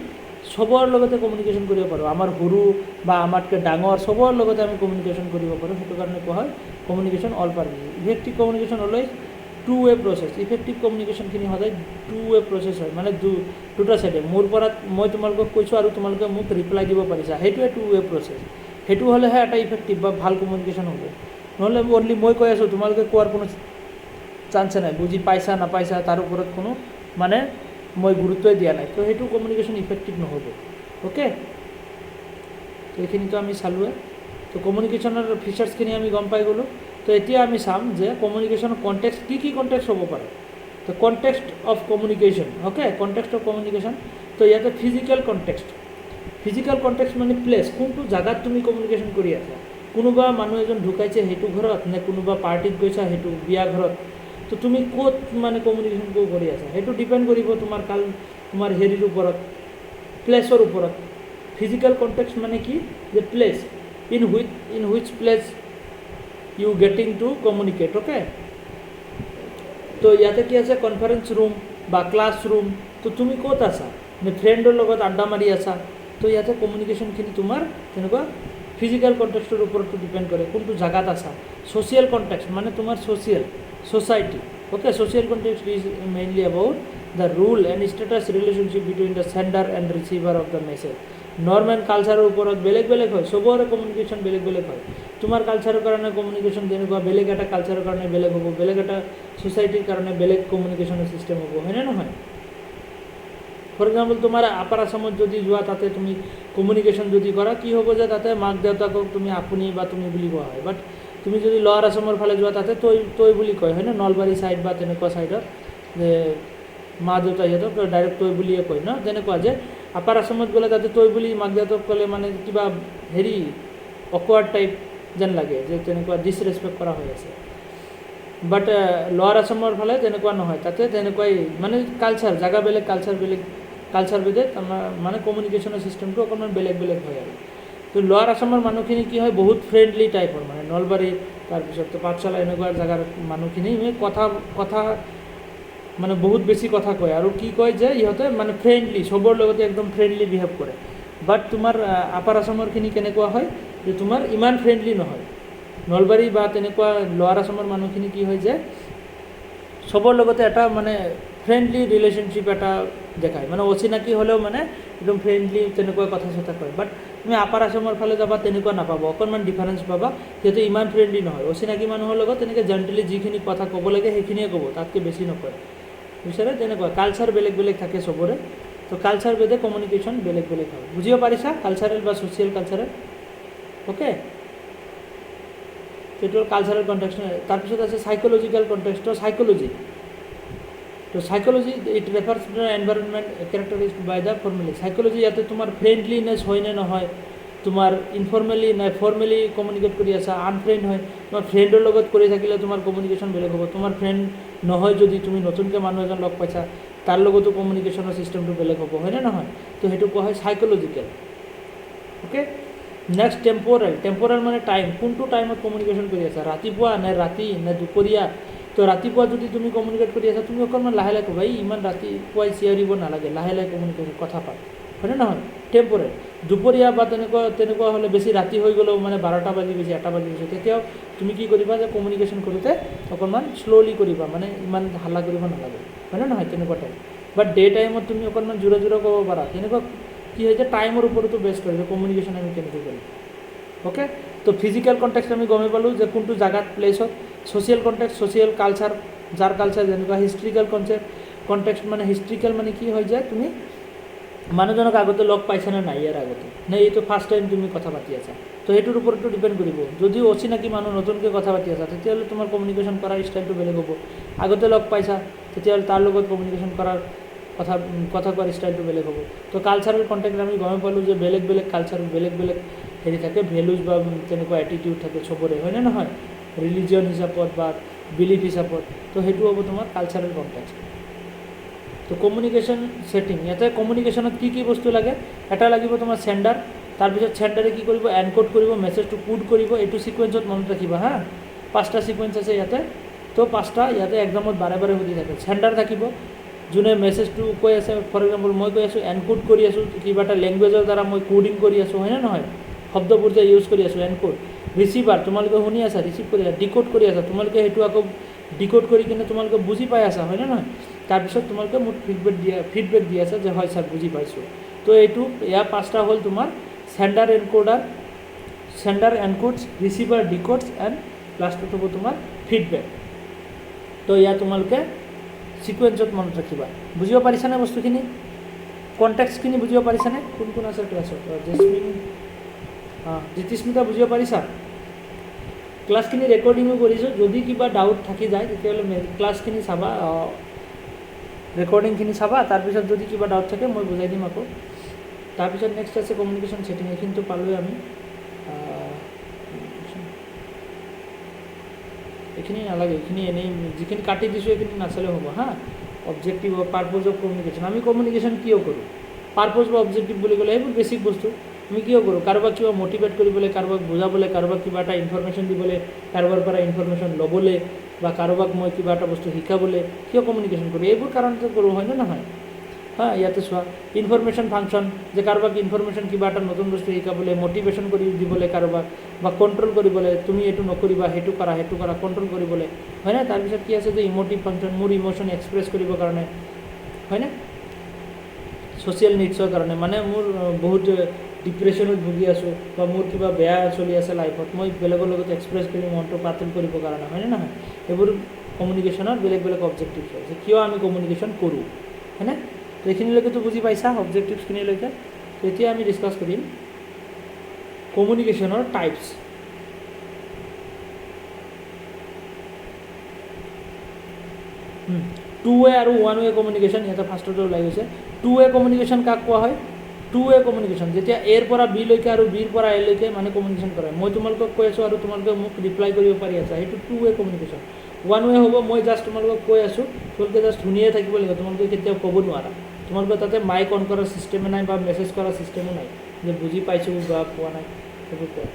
চবৰ লগতে কমিউনিকেশ্যন কৰিব পাৰোঁ, আমাৰ সৰু বা আমাতকৈ ডাঙৰ চবৰ লগতে আমি কমিউনিকেশ্যন কৰিব পাৰোঁ, সেইটো কাৰণে কোৱা হয় communication all pervasive. Effective communication always two way process. Effective কমিউনিকেশ্যনখিনি সদায় টু ৱে প্ৰচেছ হয়, মানে দুটা চাইডে, মোৰ পৰা মই তোমালোকক কৈছোঁ আৰু তোমালোকে মোক ৰিপ্লাই দিব পাৰিছা, সেইটোৱে টু ৱে প্ৰচেছ। সেইটো হ'লেহে এটা ইফেক্টিভ বা ভাল কমিউনিকেশ্যন হ'ব। নহ'লে অনলি মই কৈ আছোঁ, তোমালোকে কোৱাৰ কোনো চান্সে নাই, বুজি পাইছা নাপাইছা তাৰ ওপৰত কোনো মানে মই গুৰুত্বই দিয়া নাই, তো সেইটো কমিউনিকেশ্যন ইফেক্টিভ নহ'ব। অ'কে, তো এইখিনিতো আমি চালোঁৱে। তো কমিউনিকেশ্যনৰ ফিচাৰ্ছখিনি আমি গম পাই গ'লোঁ। তো এতিয়া আমি চাম যে কমিউনিকেশ্যনৰ কণ্টেক্সট কি কণ্টেক্সট হ'ব পাৰে। তো context of communication, okay, context of communication. তো ইয়াতে ফিজিকেল কণ্টেক্সট মানে প্লেচ, কোনটো জেগাত তুমি কমিউনিকেশ্যন কৰি আছা। কোনোবা মানুহ এজন ঢুকাইছে সেইটো ঘৰত, নে কোনোবা পাৰ্টিত গৈছা সেইটো বিয়া ঘৰত, তো তুমি ক'ত মানে কমিউনিকেশ্যন কৰি আছা সেইটো ডিপেণ্ড কৰিব তোমাৰ হেৰিৰ ওপৰত, প্লেছৰ ওপৰত। ফিজিকেল কণ্টেক্সট মানে কি? যে place, in which place you getting to communicate okay তো ইয়াতে কি আছে কনফারেন্স ৰুম বা ক্লাছ ৰুম তো তুমি ক'ত আছা নে ফ্ৰেণ্ডৰ লগত আড্ডা মাৰি আছা তো ইয়াতে কমিউনিকেশ্যনখিনি তোমাৰ তেনেকুৱা ফিজিকেল কণ্টেক্সটৰ ওপৰতো ডিপেণ্ড কৰে কোনটো জাগাত আছা ছ'চিয়েল কণ্টেক্সট মানে তোমাৰ social society okay social context is mainly about the rule and status relationship between the sender and receiver of the message norm and কালচাৰৰ ওপৰত বেলেগ বেলেগ হয় চবৰে কমিউনিকেশ্যন বেলেগ বেলেগ হয় তোমাৰ কালচাৰৰ কাৰণে কমিউনিকেশ্যন যেনেকুৱা বেলেগ এটা কালচাৰৰ কাৰণে বেলেগ হ'ব বেলেগ এটা ছ'চাইটিৰ কাৰণে বেলেগ কমিউনিকেশ্যনৰ ছিষ্টেম হ'ব হয়নে নহয় ফৰ এক্সাম্পল তোমাৰ আপাৰ আসামত যদি যোৱা তাতে তুমি কমিউনিকেশ্যন যদি কৰা কি হ'ব যে তাতে মাক দেউতাকক তুমি আপুনি বা তুমি বুলি কোৱা হয় বাট তুমি যদি লৱাৰ আসামৰ ফালে যোৱা তাতে তই বুলি কয় হয়নে নলবাৰী ছাইড বা তেনেকুৱা ছাইডত যে মা দেউতা সিহঁতক ডাইৰেক্ট তই বুলিয়ে কয় ন তেনেকুৱা যে আপাৰ আসামত গ'লে তাতে তই বুলি মাক দেউতাক ক'লে মানে কিবা হেৰি অকৱাৰ্ড টাইপ যেন লাগে যে তেনেকুৱা ডিছৰেচপেক্ট কৰা হৈ আছে বাট লৱাৰ আসামৰ ফালে তেনেকুৱা নহয় তাতে তেনেকুৱাই মানে কালচাৰ জাগা বেলেগ কালচাৰ ভেদে আমাৰ মানে কমিউনিকেশ্যনৰ ছিষ্টেমটো অকণমান বেলেগ বেলেগ হয় আৰু তো লৱাৰ আসামৰ মানুহখিনি কি হয় বহুত ফ্ৰেণ্ডলি টাইপৰ মানে নলবাৰী তাৰপিছত পাঠশালা এনেকুৱা জাগাৰ মানুহখিনি কথা মানে বহুত বেছি কথা কয় আৰু কি কয় যে ইহঁতে মানে ফ্ৰেণ্ডলি চবৰ লগতে একদম ফ্ৰেণ্ডলি বিহেভ কৰে বাট তোমাৰ আপাৰ আসামৰখিনি কেনেকুৱা হয় যে তোমাৰ ইমান ফ্ৰেণ্ডলি নহয় নলবাৰী বা তেনেকুৱা লৱাৰ আসামৰ মানুহখিনি কি হয় যে চবৰ লগতে এটা মানে ফ্ৰেণ্ডলি ৰিলেশ্যনশ্বিপ এটা দেখায় মানে অচিনাকি হ'লেও মানে একদম ফ্ৰেণ্ডলি তেনেকুৱা কথা চথা কয় বাট তুমি আপাৰ আসামৰ ফালে যাবা তেনেকুৱা নাপাবা অকণমান ডিফাৰেঞ্চ পাবা যিহেতু ইমান ফ্ৰেণ্ডলি নহয় অচিনাকি মানুহৰ লগত তেনেকৈ জেণ্টেলি যিখিনি কথা ক'ব লাগে সেইখিনিয়ে ক'ব তাতকৈ বেছি নকয় বুজিছানে তেনেকুৱা কালচাৰ বেলেগ বেলেগ থাকে চবৰে তো কালচাৰ ভেদে কমিউনিকেশ্যন বেলেগ বেলেগ হয় বুজিব পাৰিছা কালচাৰেল বা ছ'চিয়েল কালচাৰেল অ'কে সেইটো কালচাৰেল কণ্টেক্সট তাৰপিছত আছে চাইক'লজিকেল কণ্টেক্সট চাইক'লজি তো psychology it refers to the environment characterized by the formally psychology ইয়াতে তোমাৰ ফ্ৰেণ্ডলিনেছ হয় নে নহয় তোমাৰ ইনফৰ্মেলি নাই ফৰ্মেলি কমিউনিকেট কৰি আছা আনফ্ৰেণ্ড হয় তোমাৰ ফ্ৰেণ্ডৰ লগত কৰি থাকিলে তোমাৰ কমিউনিকেশ্যন বেলেগ হ'ব তোমাৰ ফ্ৰেণ্ড নহয় যদি তুমি নতুনকৈ মানুহ এজন লগ পাইছা তাৰ লগতো কমিউনিকেশ্যনৰ ছিষ্টেমটো বেলেগ হ'ব হয়নে নহয় তো সেইটো কোৱা হয় চাইক'লজিকেল অ'কে নেক্সট টেম্প'ৰেল মানে টাইম কোনটো টাইমত কমিউনিকেশ্যন কৰি আছা ৰাতিপুৱা নে ৰাতি নে দুপৰীয়া তো ৰাতিপুৱা যদি তুমি কমিউনিকেট কৰি আছা তুমি অকণমান লাহে লাহে ক'বা ইমান ৰাতিপুৱাই চিঞৰিব নালাগে লাহে লাহে কমিউনিকেশ্যন কথা পাত হয়নে নহয় টেম্প'ৰেল দুপৰীয়া বা তেনেকুৱা হ'লে বেছি ৰাতি হৈ গ'লেও মানে 12টা বাজি গৈছে 1টা বাজি গৈছে তেতিয়াও তুমি কি কৰিবা যে কমিউনিকেশ্যন কৰোঁতে অকণমান শ্ল'লি কৰিবা মানে ইমান হাল্লা কৰিব নালাগে হয়নে নহয় তেনেকুৱা টাইম বাট ডে টাইমত তুমি অকণমান জোৰে জোৰে ক'ব পাৰা তেনেকুৱা কি হয় যে টাইমৰ ওপৰতো বেছ কৰে যে কমিউনিকেশ্যন আমি কেনেকৈ কৰিম অ'কে তো ফিজিকেল কণ্টেক্সট আমি গমেই পালোঁ যে কোনটো জাগাত প্লেচত ছ'চিয়েল কণ্টেক্সট ছ'চিয়েল কালচাৰ যাৰ কালচাৰ যেনেকুৱা হিষ্ট্ৰিকেল কণ্টেক্সট মানে হিষ্ট্ৰিকেল মানে কি হয় যে তুমি মানুহজনক আগতে লগ পাইছানে নাই ইয়াৰ আগতে নে এইটো ফাৰ্ষ্ট টাইম তুমি কথা পাতি আছা তো সেইটোৰ ওপৰতো ডিপেণ্ড কৰিব যদিও অচিনাকি মানুহ নতুনকৈ কথা পাতি আছা তেতিয়াহ'লে তোমাৰ কমিউনিকেশ্যন কৰাৰ ষ্টাইলটো বেলেগ হ'ব আগতে লগ পাইছা তেতিয়াহ'লে তাৰ লগত কমিউনিকেশ্যন কৰাৰ কথা কোৱাৰ ষ্টাইলটো বেলেগ হ'ব তো কালচাৰেল কণ্টেক্ট আমি গমেই পালোঁ যে বেলেগ বেলেগ কালচাৰ বেলেগ বেলেগ হেৰি থাকে ভেলুজ বা তেনেকুৱা এটিটিউড থাকে চবৰে হয়নে নহয় ৰিলিজিয়ন হিচাপত বা বিলিফ হিচাপত তো সেইটো হ'ব তোমাৰ কালচাৰেল কণ্টেক্সট তো কমিউনিকেশ্যন ছেটিং ইয়াতে কমিউনিকেশ্যনত কি বস্তু লাগে এটা লাগিব তোমাৰ চেণ্ডাৰ তাৰপিছত চেণ্ডাৰে কি কৰিব এনক'ড কৰিব মেছেজটো কোড কৰিব এইটো ছিকুৱেঞ্চত মনত ৰাখিবা হা 5টা ছিকুৱেঞ্চ আছে ইয়াতে তো 5টা ইয়াতে এক্সামত বাৰে বাৰে সুধি থাকে চেণ্ডাৰ থাকিব যোনে মেছেজটো কৈ আছে ফৰ এক্সাম্পল মই কৈ আছোঁ এনক'ড কৰি আছোঁ কিবা এটা লেংগুৱেজৰ দ্বাৰা মই কোডিং কৰি আছোঁ হয়নে নহয় শব্দবোৰ যে ইউজ কৰি আছোঁ এনক'ড ৰিচিভাৰ তোমালোকে শুনি আছা ৰিচিভ কৰি আছা ডিক'ড কৰি আছা তোমালোকে সেইটো আকৌ ডিক'ড কৰি কিনে তোমালোকে বুজি পাই আছা হয়নে নহয় তাৰপিছত তোমালোকে মোক ফিডবেক দি আছা যে হয় ছাৰ বুজি পাইছোঁ তো এইটো ইয়াৰ 5টা হ'ল তোমাৰ চেণ্ডাৰ এনক'ডছ ৰিচিভাৰ ডিক'ডছ এণ্ড লাষ্টত হ'ব তোমাৰ ফিডবেক তো ইয়াৰ তোমালোকে ছিকুৱেঞ্চত মনত ৰাখিবা বুজিব পাৰিছানে বস্তুখিনি কণ্টেক্সটখিনি বুজিব পাৰিছানে কোন আছে ক্লাছত জেচমিন জ্যোতিস্মিতা বুজিব পাৰিছা ক্লাছখিনি ৰেকৰ্ডিঙো কৰিছোঁ যদি কিবা ডাউট থাকি যায় তেতিয়াহ'লে ক্লাছখিনি চাবা ৰেকৰ্ডিংখিনি চাবা তাৰপিছত যদি কিবা ডাউট থাকে মই বুজাই দিম আকৌ তাৰপিছত নেক্সট আছে কমিউনিকেশ্যন ছেটিং এইখিনিতো পালোঁৱে আমি এইখিনি নালাগে এইখিনি এনেই যিখিনি কাটি দিছোঁ এইখিনি নাচালে হ'ব হা অবজেক্টিভ পাৰ্পজ অফ কমিউনিকেশ্যন আমি কমিউনিকেশ্যন কিয় কৰোঁ পাৰ্পজ বা অবজেক্টিভ বুলি ক'লে সেইবোৰ বেছিক বস্তু আমি কিয় কৰোঁ কাৰোবাক কিবা মটিভেট কৰিবলৈ কাৰোবাক বুজাবলৈ কাৰোবাক কিবা এটা ইনফৰমেশ্যন দিবলৈ কাৰোবাৰ পৰা ইনফৰমেশ্যন ল'বলৈ বা কাৰোবাক মই কিবা এটা বস্তু শিকাবলৈ কিয় কমিউনিকেশ্যন কৰোঁ এইবোৰ কাৰণতে কৰোঁ হয়নে নহয় ইয়াতে চোৱা ইনফৰমেশ্যন ফাংচন যে কাৰোবাক ইনফৰমেশ্যন কিবা এটা নতুন বস্তু শিকাবলৈ মটিভেশ্যন কৰি দিবলৈ কাৰোবাক বা কণ্ট্ৰল কৰিবলৈ তুমি এইটো নকৰিবা সেইটো কৰা কণ্ট্ৰল কৰিবলৈ হয়নে তাৰপিছত কি আছে যে ইমোটিভ ফাংচন মোৰ ইমোশ্যন এক্সপ্ৰেছ কৰিবৰ কাৰণে হয়নে ছ'চিয়েল নিডছৰ কাৰণে মানে মোৰ বহুত ডিপ্ৰেশ্যনত ভুগি আছোঁ বা মোৰ কিবা বেয়া চলি আছে লাইফত মই বেলেগৰ লগত এক্সপ্ৰেছ কৰি মনটো পাতল কৰিবৰ কাৰণে হয়নে নহয় এইবোৰ কমিউনিকেশ্যনৰ বেলেগ বেলেগ অবজেক্টিভছ হয় যে কিয় আমি কমিউনিকেশ্যন কৰোঁ হয়নে তো এইখিনিলৈকেতো বুজি পাইছা অবজেক্টিভছখিনিলৈকে তো এতিয়া আমি ডিছকাছ কৰিম কমিউনিকেশ্যনৰ টাইপছ টু ৱে আৰু ওৱান ৱে কমিউনিকেশ্যন ইয়াতে ফাৰ্ষ্টতে ওলাই গৈছে টু ৱে কমিউনিকেশ্যন কাক কোৱা হয় টু ৱে কমিউনিকেশ্যন যেতিয়া এৰ পৰা বিলৈকে আৰু বিৰ পৰা এলৈকে মানে কমিউনিকেশ্যন কৰে মই তোমালোকক কৈ আছোঁ আৰু তোমালোকে মোক ৰিপ্লাই কৰিব পাৰি আছা সেইটো টু ৱে কমিউনিকেশ্যন ওৱান ৱে হ'ব মই জাষ্ট তোমালোকক কৈ আছোঁ তোমালোকে জাষ্ট শুনিয়ে থাকিব লাগিব তোমালোকে কেতিয়াও ক'ব নোৱাৰা তোমালোকৰ তাতে মাইক অন কৰাৰ ছিষ্টেমে নাই বা মেছেজ কৰাৰ ছিষ্টেমো নাই যে বুজি পাইছোঁ বা পোৱা নাই সেইবোৰ কোৱা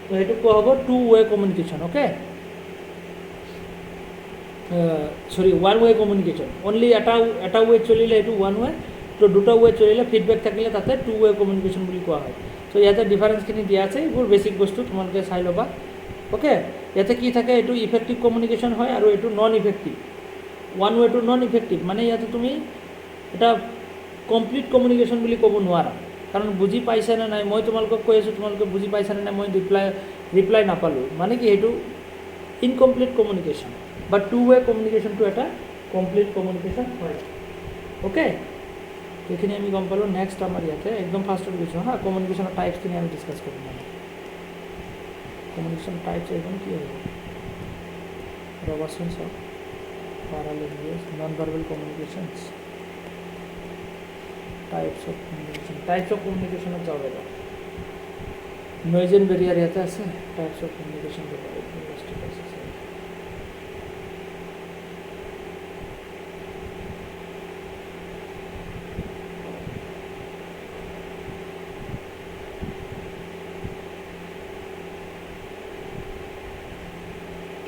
তো সেইটো কোৱা হ'ব টু ৱে কমিউনিকেশ্যন অ'কে সৰি ওৱান ৱে কমিউনিকেশ্যন অনলি এটা ৱে চলিলে এইটো ওৱান ৱে তো দুটা ৱে চলিলে ফিডবেক থাকিলে তাতে টু ৱে কমিউনিকেশ্যন বুলি কোৱা হয় তো ইয়াতে ডিফাৰেঞ্চখিনি দিয়া আছে এইবোৰ বেছিক বস্তু তোমালোকে চাই ল'বা অ'কে ইয়াতে কি থাকে এইটো ইফেক্টিভ কমিউনিকেশ্যন হয় আৰু এইটো নন ইফেক্টিভ ওৱান ৱেটো নন ইফেক্টিভ মানে ইয়াতে তুমি এটা কমপ্লিট কমিউনিকেশ্যন বুলি ক'ব নোৱাৰা কাৰণ বুজি পাইছানে নাই মই তোমালোকক কৈ আছোঁ তোমালোকে বুজি পাইছানে নাই মই ৰিপ্লাই নাপালোঁ মানে কি সেইটো ইনকমপ্লিট কমিউনিকেশ্যন বা টু ৱে কমিউনিকেশ্যনটো এটা কমপ্লিট কমিউনিকেশ্যন হয় অ'কে এইখিনি আমি গম পালোঁ নেক্সট আমাৰ ইয়াতে একদম ফাৰ্ষ্টত গৈছোঁ হা কমিউনিকেশ্যনৰ টাইপছখিনি আমি ডিছকাছ কৰিম মানে কমিউনিকেশ্যন টাইপছ একদম কি হ'ব ৰবাচোন চাওক para language non-verbal communications types of communication of java noise and barrier yata ase types of communication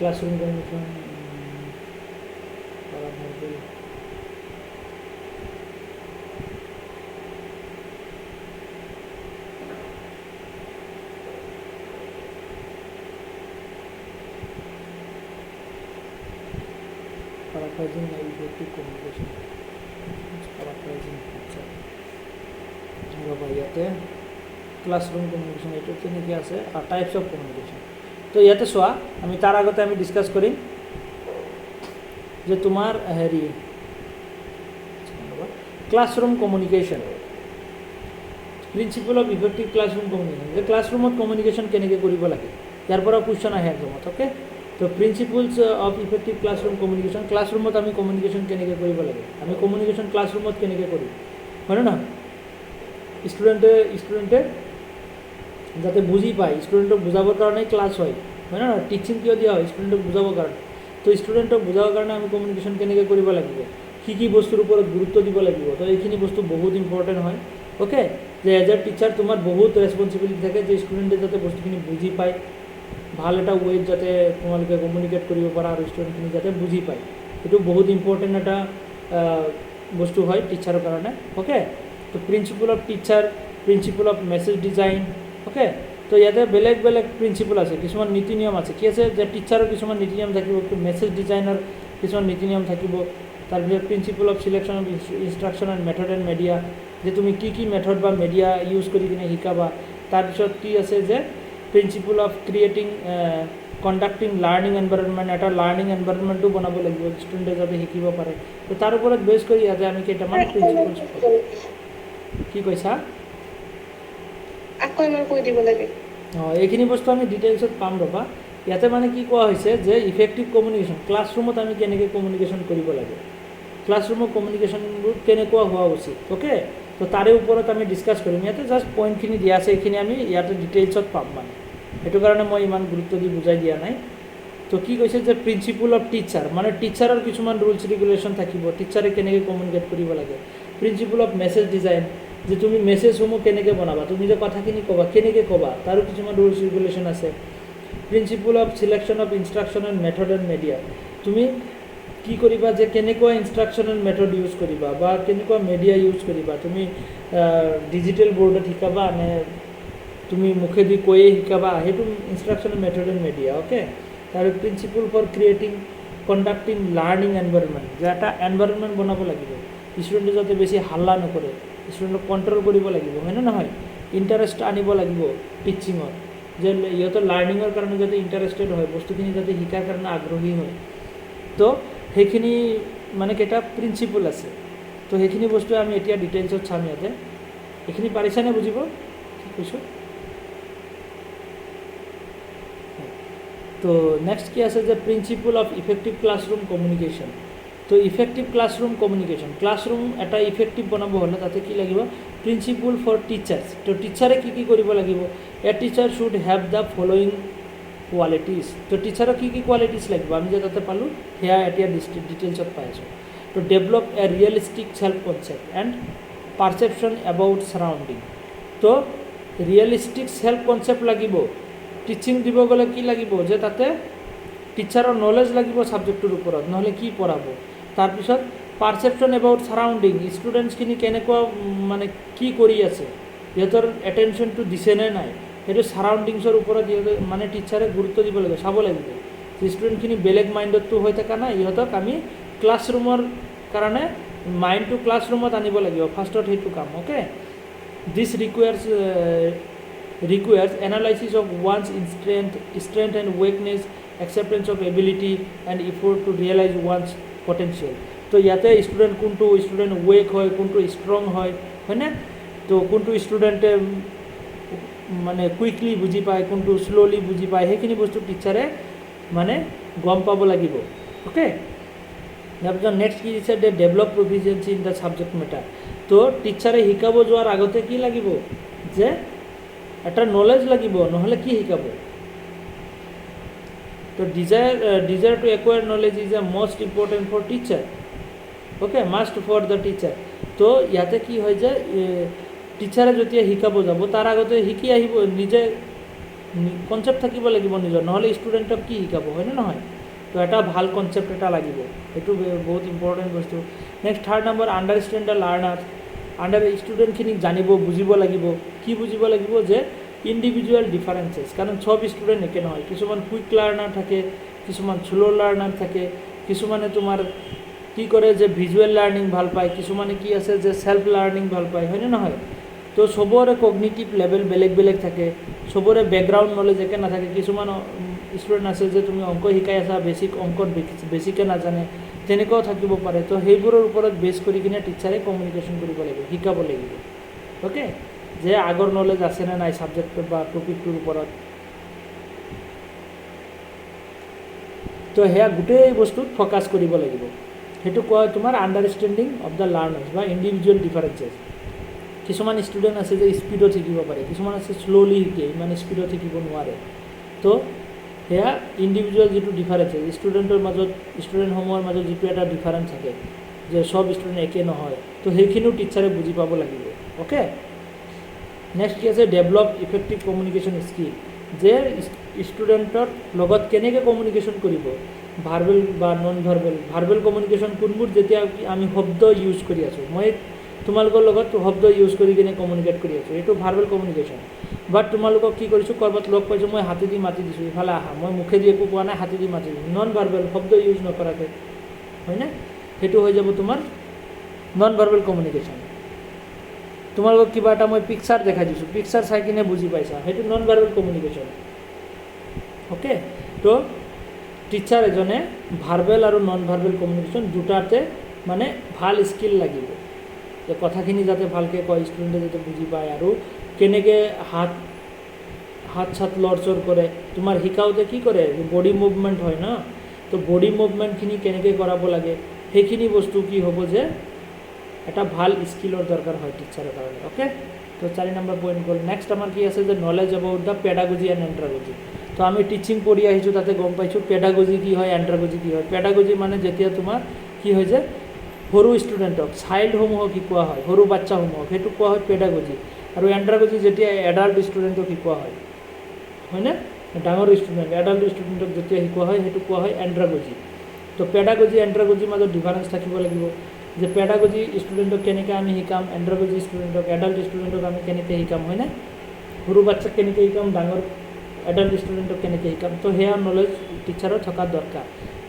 classroom communication paraphrasing and effective communication paraphrasing আচ্ছা ৰবা ইয়াতে ক্লাছৰুম কমিউনিকেশ্যন এইটো কেনেকৈ আছে আৰু টাইপছ অফ কমিউনিকেশ্যন তো ইয়াতে চোৱা আমি তাৰ আগতে আমি ডিছকাছ কৰিম যে তোমাৰ হেৰি classroom communication principle of effective classroom communication যে ক্লাছৰুমত কমিউনিকেশ্যন কেনেকৈ কৰিব লাগে ইয়াৰ পৰা কুৱেশ্যন আহে একদমত অ'কে তো principles of effective classroom communication ক্লাছৰুমত আমি কমিউনিকেশ্যন কেনেকৈ কৰিব লাগে আমি কমিউনিকেশ্যন ক্লাছৰুমত কেনেকৈ কৰিম হয়নে নহয় ষ্টুডেণ্টে যাতে বুজি পায় ষ্টুডেণ্টক বুজাবৰ কাৰণে ক্লাছ হয় হয় নহয় টিচিং কিয় দিয়া হয় ষ্টুডেণ্টক বুজাবৰ কাৰণে তো ষ্টুডেণ্টক বুজাবৰ কাৰণে আমি কমিউনিকেশ্যন কেনেকৈ কৰিব লাগিব কি বস্তুৰ ওপৰত গুৰুত্ব দিব লাগিব তো এইখিনি বস্তু বহুত ইম্পৰ্টেণ্ট হয় অ'কে যে এজ এ টিচাৰ তোমাৰ বহুত ৰেছপনচিবিলিটি থাকে যে ষ্টুডেণ্টে যাতে বস্তুখিনি বুজি পায় ভাল এটা ৱেত যাতে তোমালোকে কমিউনিকেট কৰিব পাৰা আৰু ষ্টুডেণ্টখিনি যাতে বুজি পায় এইটো বহুত ইম্পৰ্টেণ্ট এটা বস্তু হয় টিচাৰৰ কাৰণে অ'কে তো principle of teacher principle of message design okay তো ইয়াতে বেলেগ বেলেগ প্ৰিন্সিপল আছে কিছুমান নীতি নিয়ম আছে কি আছে যে টিচাৰৰ কিছুমান নীতি নিয়ম থাকিব মেছেজ ডিজাইনৰ কিছুমান নীতি নিয়ম থাকিব তাৰপিছত principle of selection of instruction and method and media যে তুমি কি মেথড বা মেডিয়া ইউজ কৰি কিনে শিকাবা তাৰপিছত কি আছে যে principle of creating conducting learning environment এটা লাৰ্ণিং এনভাইৰনমেণ্টটো বনাব লাগিব ষ্টুডেণ্টে যাতে শিকিব পাৰে তো তাৰ ওপৰত বেছ কৰি ইয়াতে আমি কেইটামান প্ৰিন্সিপলছ কি কৈছা আকৌ এবাৰ কৈ দিব লাগে অঁ এইখিনি বস্তু আমি ডিটেইলছত পাম ৰ'বা ইয়াতে মানে কি কোৱা হৈছে যে ইফেক্টিভ কমিউনিকেশ্যন ক্লাছৰুমত আমি কেনেকৈ কমিউনিকেশ্যন কৰিব লাগে ক্লাছৰুমৰ কমিউনিকেশ্যনবোৰ কেনেকুৱা হোৱা উচিত অ'কে তো তাৰে ওপৰত আমি ডিছকাছ কৰিম ইয়াতে জাষ্ট পইণ্টখিনি দিয়া আছে এইখিনি আমি ইয়াতে ডিটেইলছত পাম মানে সেইটো কাৰণে মই ইমান গুৰুত্ব দি বুজাই দিয়া নাই তো কি কৈছে যে প্ৰিন্সিপল অফ টিচাৰ মানে টিচাৰৰ কিছুমান ৰুলছ ৰেগুলেশ্যন থাকিব টিচাৰে কেনেকৈ কমিউনিকেট কৰিব লাগে প্ৰিন্সিপল অফ মেছেজ ডিজাইন, যে তুমি মেছেজসমূহ কেনেকৈ বনাবা, তুমি যে কথাখিনি ক'বা কেনেকৈ ক'বা, তাৰো কিছুমান ৰুলছ ৰেগুলেশ্যন আছে। Principle of selection of instruction and method and media, তুমি কি কৰিবা যে কেনেকুৱা ইনষ্ট্ৰাকশ্যন এণ্ড মেথড ইউজ কৰিবা বা কেনেকুৱা মিডিয়া ইউজ কৰিবা, তুমি ডিজিটেল বৰ্ডত শিকাবা নে তুমি মুখেদি কৈয়ে শিকাবা, সেইটো instruction and method and media. Okay, আৰু principle for creating conducting learning environment, যে এটা এনভাইৰনমেণ্ট বনাব লাগিব, ষ্টুডেণ্টে যাতে বেছি হাল্লা নকৰে, ষ্টুডেণ্টক কণ্ট্ৰল কৰিব লাগিব, হয়নে নহয়? ইণ্টাৰেষ্ট আনিব লাগিব টিচিঙত, যে ইহঁতৰ লাৰ্ণিঙৰ কাৰণে যাতে ইণ্টাৰেষ্টেড হয়, বস্তুখিনি যাতে শিকাৰ কাৰণে আগ্ৰহী হয়। তো সেইখিনি মানে কেইটা প্ৰিন্সিপল আছে, তো সেইখিনি বস্তু আমি এতিয়া ডিটেইলছত চাম ইয়াতে। এইখিনি পাৰিছানে বুজিব কি কৈছোঁ? তো নেক্সট কি আছে যে principle of effective classroom communication. তো ইফেক্টিভ ক্লাছৰুম কমিউনিকেশ্যন, ক্লাছৰুম এটা ইফেক্টিভ বনাব হ'লে তাতে কি লাগিব? Principle for teachers. তো টিচাৰে কি কি কৰিব লাগিব? A teacher should have the following qualities. তো টিচাৰৰ কি কি কোৱালিটিজ লাগিব আমি যে তাতে পালোঁ, সেয়া এতিয়া ডিটেইলছত পাই আছোঁ। তো develop a realistic self concept and perception about surrounding. তো ৰিয়েলিষ্টিক চেল্ফ কনচেপ্ট লাগিব। টিচিং দিব গ'লে কি লাগিব? যে তাতে টিচাৰৰ নলেজ লাগিব ছাবজেক্টটোৰ ওপৰত, নহ'লে কি পঢ়াব। তাৰপিছত পাৰচেপশ্যন এবাউট ছাৰাউণ্ডিং, ষ্টুডেণ্টছখিনি কেনেকুৱা মানে কি কৰি আছে, সিহঁতৰ এটেনশ্যনটো দিছেনে নাই, সেইটো ছাৰাউণ্ডিংছৰ ওপৰত ইহঁতে মানে টিচাৰে গুৰুত্ব দিব লাগিব, চাব লাগিব যে ষ্টুডেণ্টখিনি বেলেগ মাইণ্ডতটো হৈ থকা নাই, ইহঁতক আমি ক্লাছৰুমৰ কাৰণে মাইণ্ডটো ক্লাছৰুমত আনিব লাগিব, ফাৰ্ষ্টত সেইটো কাম। Okay, this requires analysis of one's strength and weakness, acceptance of ability and effort to realize one's potential. তো ইয়াতে ষ্টুডেণ্ট কোনটো ষ্টুডেণ্ট ৱেক হয়, কোনটো ষ্ট্ৰং হয়, হয়নে? তো কোনটো ষ্টুডেণ্টে মানে কুইকলি বুজি পায়, কোনটো শ্ল'লি বুজি পায়, সেইখিনি বস্তু টিচাৰে মানে গম পাব লাগিব। অ'কে, তাৰপিছত নেক্সট কি দিছে? যে develop proficiency in the subject matter. তো টিচাৰে শিকাব যোৱাৰ আগতে কি লাগিব? যে এটা নলেজ লাগিব, নহ'লে কি শিকাব? তো desire to acquire knowledge is a most important for teacher. Okay, must for the teacher. তো ইয়াতে কি হয় যে টিচাৰে যেতিয়া শিকাব যাব তাৰ আগতে শিকি আহিব, নিজে কনচেপ্ট থাকিব লাগিব নিজৰ, নহ'লে ষ্টুডেণ্টক কি শিকাব, হয়নে নহয়? তো এটা ভাল কনচেপ্ট এটা লাগিব, সেইটো বহুত ইম্পৰ্টেণ্ট বস্তু। Next third number, understand the learner. ষ্টুডেণ্টখিনিক জানিব, বুজিব লাগিব। কি বুজিব লাগিব? যে ইণ্ডিভিজুৱেল ডিফাৰেঞ্চেছ, কাৰণ চব ষ্টুডেণ্ট একে নহয়, কিছুমান কুইক লাৰ্ণাৰ থাকে, কিছুমান শ্ল' লাৰ্ণাৰ থাকে, কিছুমানে তোমাৰ কি কৰে যে ভিজুৱেল লাৰ্ণিং ভাল পায়, কিছুমানে কি আছে যে ছেল্ফ লাৰ্ণিং ভাল পায়, হয়নে নহয়? তো চবৰে কগনিটিভ লেভেল বেলেগ বেলেগ থাকে, চবৰে বেকগ্ৰাউণ্ড নলেজ একে নাথাকে। কিছুমান ষ্টুডেণ্ট আছে যে তুমি অংক শিকাই আছা, বেছিক অংকত বেছিকৈ নাজানে, তেনেকুৱাও থাকিব পাৰে। তো সেইবোৰৰ ওপৰত বেছ কৰি কিনে টিচাৰে কমিউনিকেশ্যন কৰিব লাগিব, শিকাব লাগিব। অ'কে, যে আগৰ নলেজ আছেনে নাই ছাবজেক্টৰ বা টপিকটোৰ ওপৰত। তো সেয়া গোটেই বস্তুত ফ'কাছ কৰিব লাগিব। সেইটো কোৱা হয় তোমাৰ আণ্ডাৰষ্টেণ্ডিং অফ দ্য লাৰ্ণাৰ্ছ বা ইণ্ডিভিজুৱেল ডিফাৰেঞ্চেছ। কিছুমান ষ্টুডেণ্ট আছে যে স্পীডত শিকিব পাৰে, কিছুমান আছে শ্ল'লি শিকে, ইমান স্পীডত শিকিব নোৱাৰে। তো সেয়া ইণ্ডিভিজুৱেল যিটো ডিফাৰেঞ্চেছ, ষ্টুডেণ্টসমূহৰ মাজত যিটো এটা ডিফাৰেঞ্চ থাকে, যে চব ষ্টুডেণ্ট একে নহয়, তো সেইখিনিও টিচাৰে বুজি পাব লাগিব। অ'কে, নেক্সট কি আছে? ডেভেলপ ইফেক্টিভ কমিউনিকেশ্যন স্কিল, যে ষ্টুডেণ্টৰ লগত কেনেকৈ কমিউনিকেশ্যন কৰিব, ভাৰ্বেল বা নন ভাৰ্বেল। ভাৰ্বেল কমিউনিকেশ্যন কোনবোৰ? যেতিয়া আমি শব্দ ইউজ কৰি আছোঁ, মই তোমালোকৰ লগত শব্দ ইউজ কৰি কিনে কমিউনিকেট কৰি আছোঁ, এইটো ভাৰ্বেল কমিউনিকেশ্যন। বাট তোমালোকক কি কৰিছোঁ, ক'ৰবাত লগ পাইছোঁ, মই হাতেদি মাতি দিছোঁ, ইফালে আহা, মই মুখেদি একো কোৱা নাই, হাতেদি মাতি দিছোঁ, নন ভাৰ্বেল, শব্দ ইউজ নকৰাকৈ, হয়নে? সেইটো হৈ যাব তোমাৰ নন ভাৰ্বেল কমিউনিকেশ্যন। তোমালোকক কিবা এটা মই পিকচাৰ দেখাই দিছোঁ, পিকচাৰ চাই কিনে বুজি পাইছা, সেইটো নন ভাৰ্বেল কমিউনিকেশ্যন। অ'কে, তো টিচাৰ এজনে ভাৰ্বেল আৰু নন ভাৰ্বেল কমিউনিকেশ্যন দুটাতে মানে ভাল স্কিল লাগিব, যে কথাখিনি যাতে ভালকৈ কয়, ষ্টুডেণ্টে যাতে বুজি পায়, আৰু কেনেকৈ হাত চাত লৰচৰ কৰে। তোমাৰ শিকাওঁতে কি কৰে, বডি মুভমেণ্ট হয় ন, তো বডি মুভমেণ্টখিনি কেনেকৈ কৰাব লাগে, সেইখিনি বস্তু কি হ'ব যে এটা ভাল স্কিলৰ দৰকাৰ হয় টিচাৰৰ কাৰণে। অ'কে, তো 4 নম্বৰ পইণ্ট গ'ল। নেক্সট আমাৰ কি আছে যে knowledge about the pedagogy and andragogy. তো আমি টিচিং পঢ়ি আহিছোঁ, তাতে গম পাইছোঁ পেডাগজি কি হয়, এণ্ট্ৰাগজি কি হয়। পেডাগজি মানে যেতিয়া তোমাৰ কি হয় যে সৰু ষ্টুডেণ্টক চাইল্ডসমূহক শিকোৱা হয়, সৰু বাচ্চাসমূহক, সেইটো কোৱা হয় পেডাগজি। আৰু এণ্ড্ৰাগজি যেতিয়া এডাল্ট ষ্টুডেণ্টক শিকোৱা হয়, হয়নে, ডাঙৰ ষ্টুডেণ্ট এডাল্ট ষ্টুডেণ্টক যেতিয়া শিকোৱা হয় সেইটো কোৱা হয় এণ্ড্ৰাগজি। তো পেডাগজি এণ্ড্ৰাগজিৰ মাজত ডিফাৰেঞ্চ থাকিব লাগিব, যে পেডাগজি ষ্টুডেণ্টক কেনেকৈ আমি শিকাম, এণ্ড্ৰাগজি ষ্টুডেণ্টক এডাল্ট ষ্টুডেণ্টক আমি কেনেকৈ শিকাম, হয়নে, সৰু বাচ্চাক কেনেকৈ শিকাম, ডাঙৰ এডাল্ট ষ্টুডেণ্টক কেনেকৈ শিকাম। তো সেয়া নলেজ টিচাৰৰ থকা দৰকাৰ।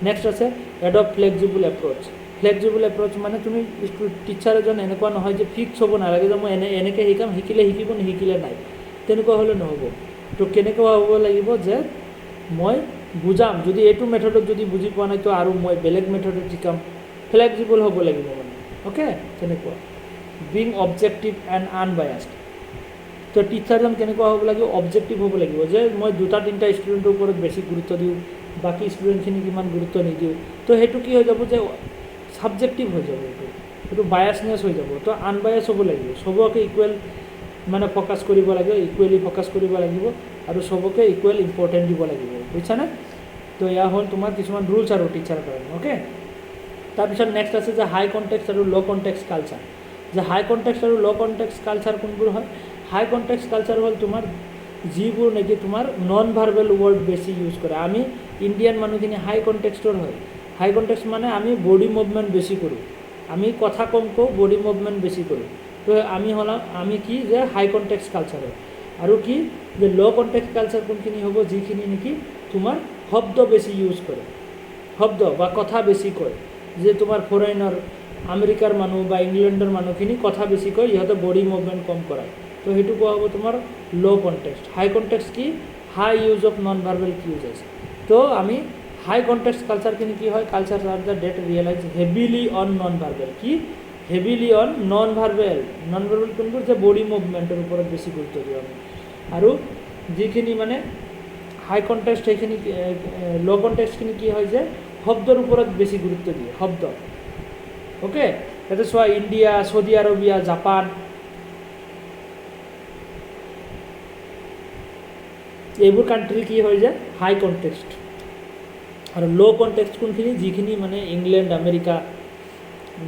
নেক্সট আছে adopt flexible approach. Flexible approach মানে তুমি টিচাৰ এজন এনেকুৱা নহয় যে ফিক্স হ'ব নালাগে যে মই এনেকৈ শিকাম, শিকিলে শিকিব নিশিকিলে নাই, তেনেকুৱা হ'লে নহ'ব। তো কেনেকুৱা হ'ব লাগিব যে মই বুজাম, যদি এইটো মেথডত যদি বুজি পোৱা নাই তো আৰু মই বেলেগ মেথডত শিকাম, ফ্লেক্সিবল হ'ব লাগিব মানে, অ'কে, তেনেকুৱা। Being objective and unbiased. তো টিচাৰজন কেনেকুৱা হ'ব লাগিব, অবজেক্টিভ হ'ব লাগিব, যে মই দুটা তিনিটা ষ্টুডেণ্টৰ ওপৰত বেছি গুৰুত্ব দিওঁ, বাকী ষ্টুডেণ্টখিনিক ইমান গুৰুত্ব নিদিওঁ। তো সেইটো কি হৈ যাব যে ছাবজেক্টিভ হৈ যাব, সেইটো বায়াছনেছ হৈ যাব। তো আনবায়াছ হ'ব লাগিব, চবকে ইকুৱেল মানে ফ'কাছ কৰিব লাগিব, ইকুৱেলি ফ'কাছ কৰিব লাগিব, আৰু চবকে ইকুৱেল ইম্পৰ্টেণ্ট দিব লাগিব, বুজিছানে। তো এয়া হ'ল তোমাৰ কিছুমান ৰুলছ আৰু টিচাৰৰ কাৰণে, অ'কে। তাৰপিছত নেক্সট আছে যে হাই কণ্টেক্সট আৰু ল' কণ্টেক্সট কালচাৰ। যে হাই কণ্টেক্সট আৰু ল' কণ্টেক্সট কালচাৰ কোনবোৰ হয়? হাই কণ্টেক্সট কালচাৰ হ'ল তোমাৰ যিবোৰ নেকি তোমাৰ নন ভাৰ্বেল ৱৰ্ড বেছি ইউজ কৰে। আমি ইণ্ডিয়ান মানুহখিনি হাই কণ্টেক্সটৰ হয়। হাই কণ্টেক্সট মানে আমি বডি মুভমেণ্ট বেছি কৰোঁ, আমি কথা কম কওঁ, বডি মুভমেণ্ট বেছি কৰোঁ। তো আমি কি যে হাই কণ্টেক্সট কালচাৰ হয়। আৰু কি যে ল' কণ্টেক্সট কালচাৰ কোনখিনি হ'ব? যিখিনি নেকি তোমাৰ শব্দ বেছি ইউজ কৰে, শব্দ বা কথা বেছি কয়, যে তোমাৰ ফৰেইনৰ আমেৰিকাৰ মানুহ বা ইংলেণ্ডৰ মানুহখিনি কথা বেছি কয়, ইহঁতে বডি মুভমেণ্ট কম কৰায়। তো সেইটো কোৱা হ'ব তোমাৰ ল' কণ্টেক্সট। হাই কণ্টেক্সট কি? High use of non verbal cues. তো আমি হাই কণ্টেক্সট কালচাৰখিনি কি হয়? Culture are the that realize heavily on non verbal. কি? Heavily on non verbal. Non verbal কোনবোৰ? যে বডি মুভমেণ্টৰ ওপৰত বেছি গুৰুত্ব দিওঁ আমি। আৰু যিখিনি মানে হাই কণ্টেক্সট সেইখিনি, ল' কণ্টেক্সটখিনি কি হয়? যে শব্দৰ ওপৰত বেছি গুৰুত্ব দিয়ে, শব্দ, অ'কে। ইয়াতে চোৱা ইণ্ডিয়া, চৌদি আৰবিয়া, জাপান, এইবোৰ কাণ্ট্ৰি কি হয়? যে হাই কণ্টেক্সট। আৰু ল' কণ্টেক্সট কোনখিনি? যিখিনি মানে ইংলেণ্ড, আমেৰিকা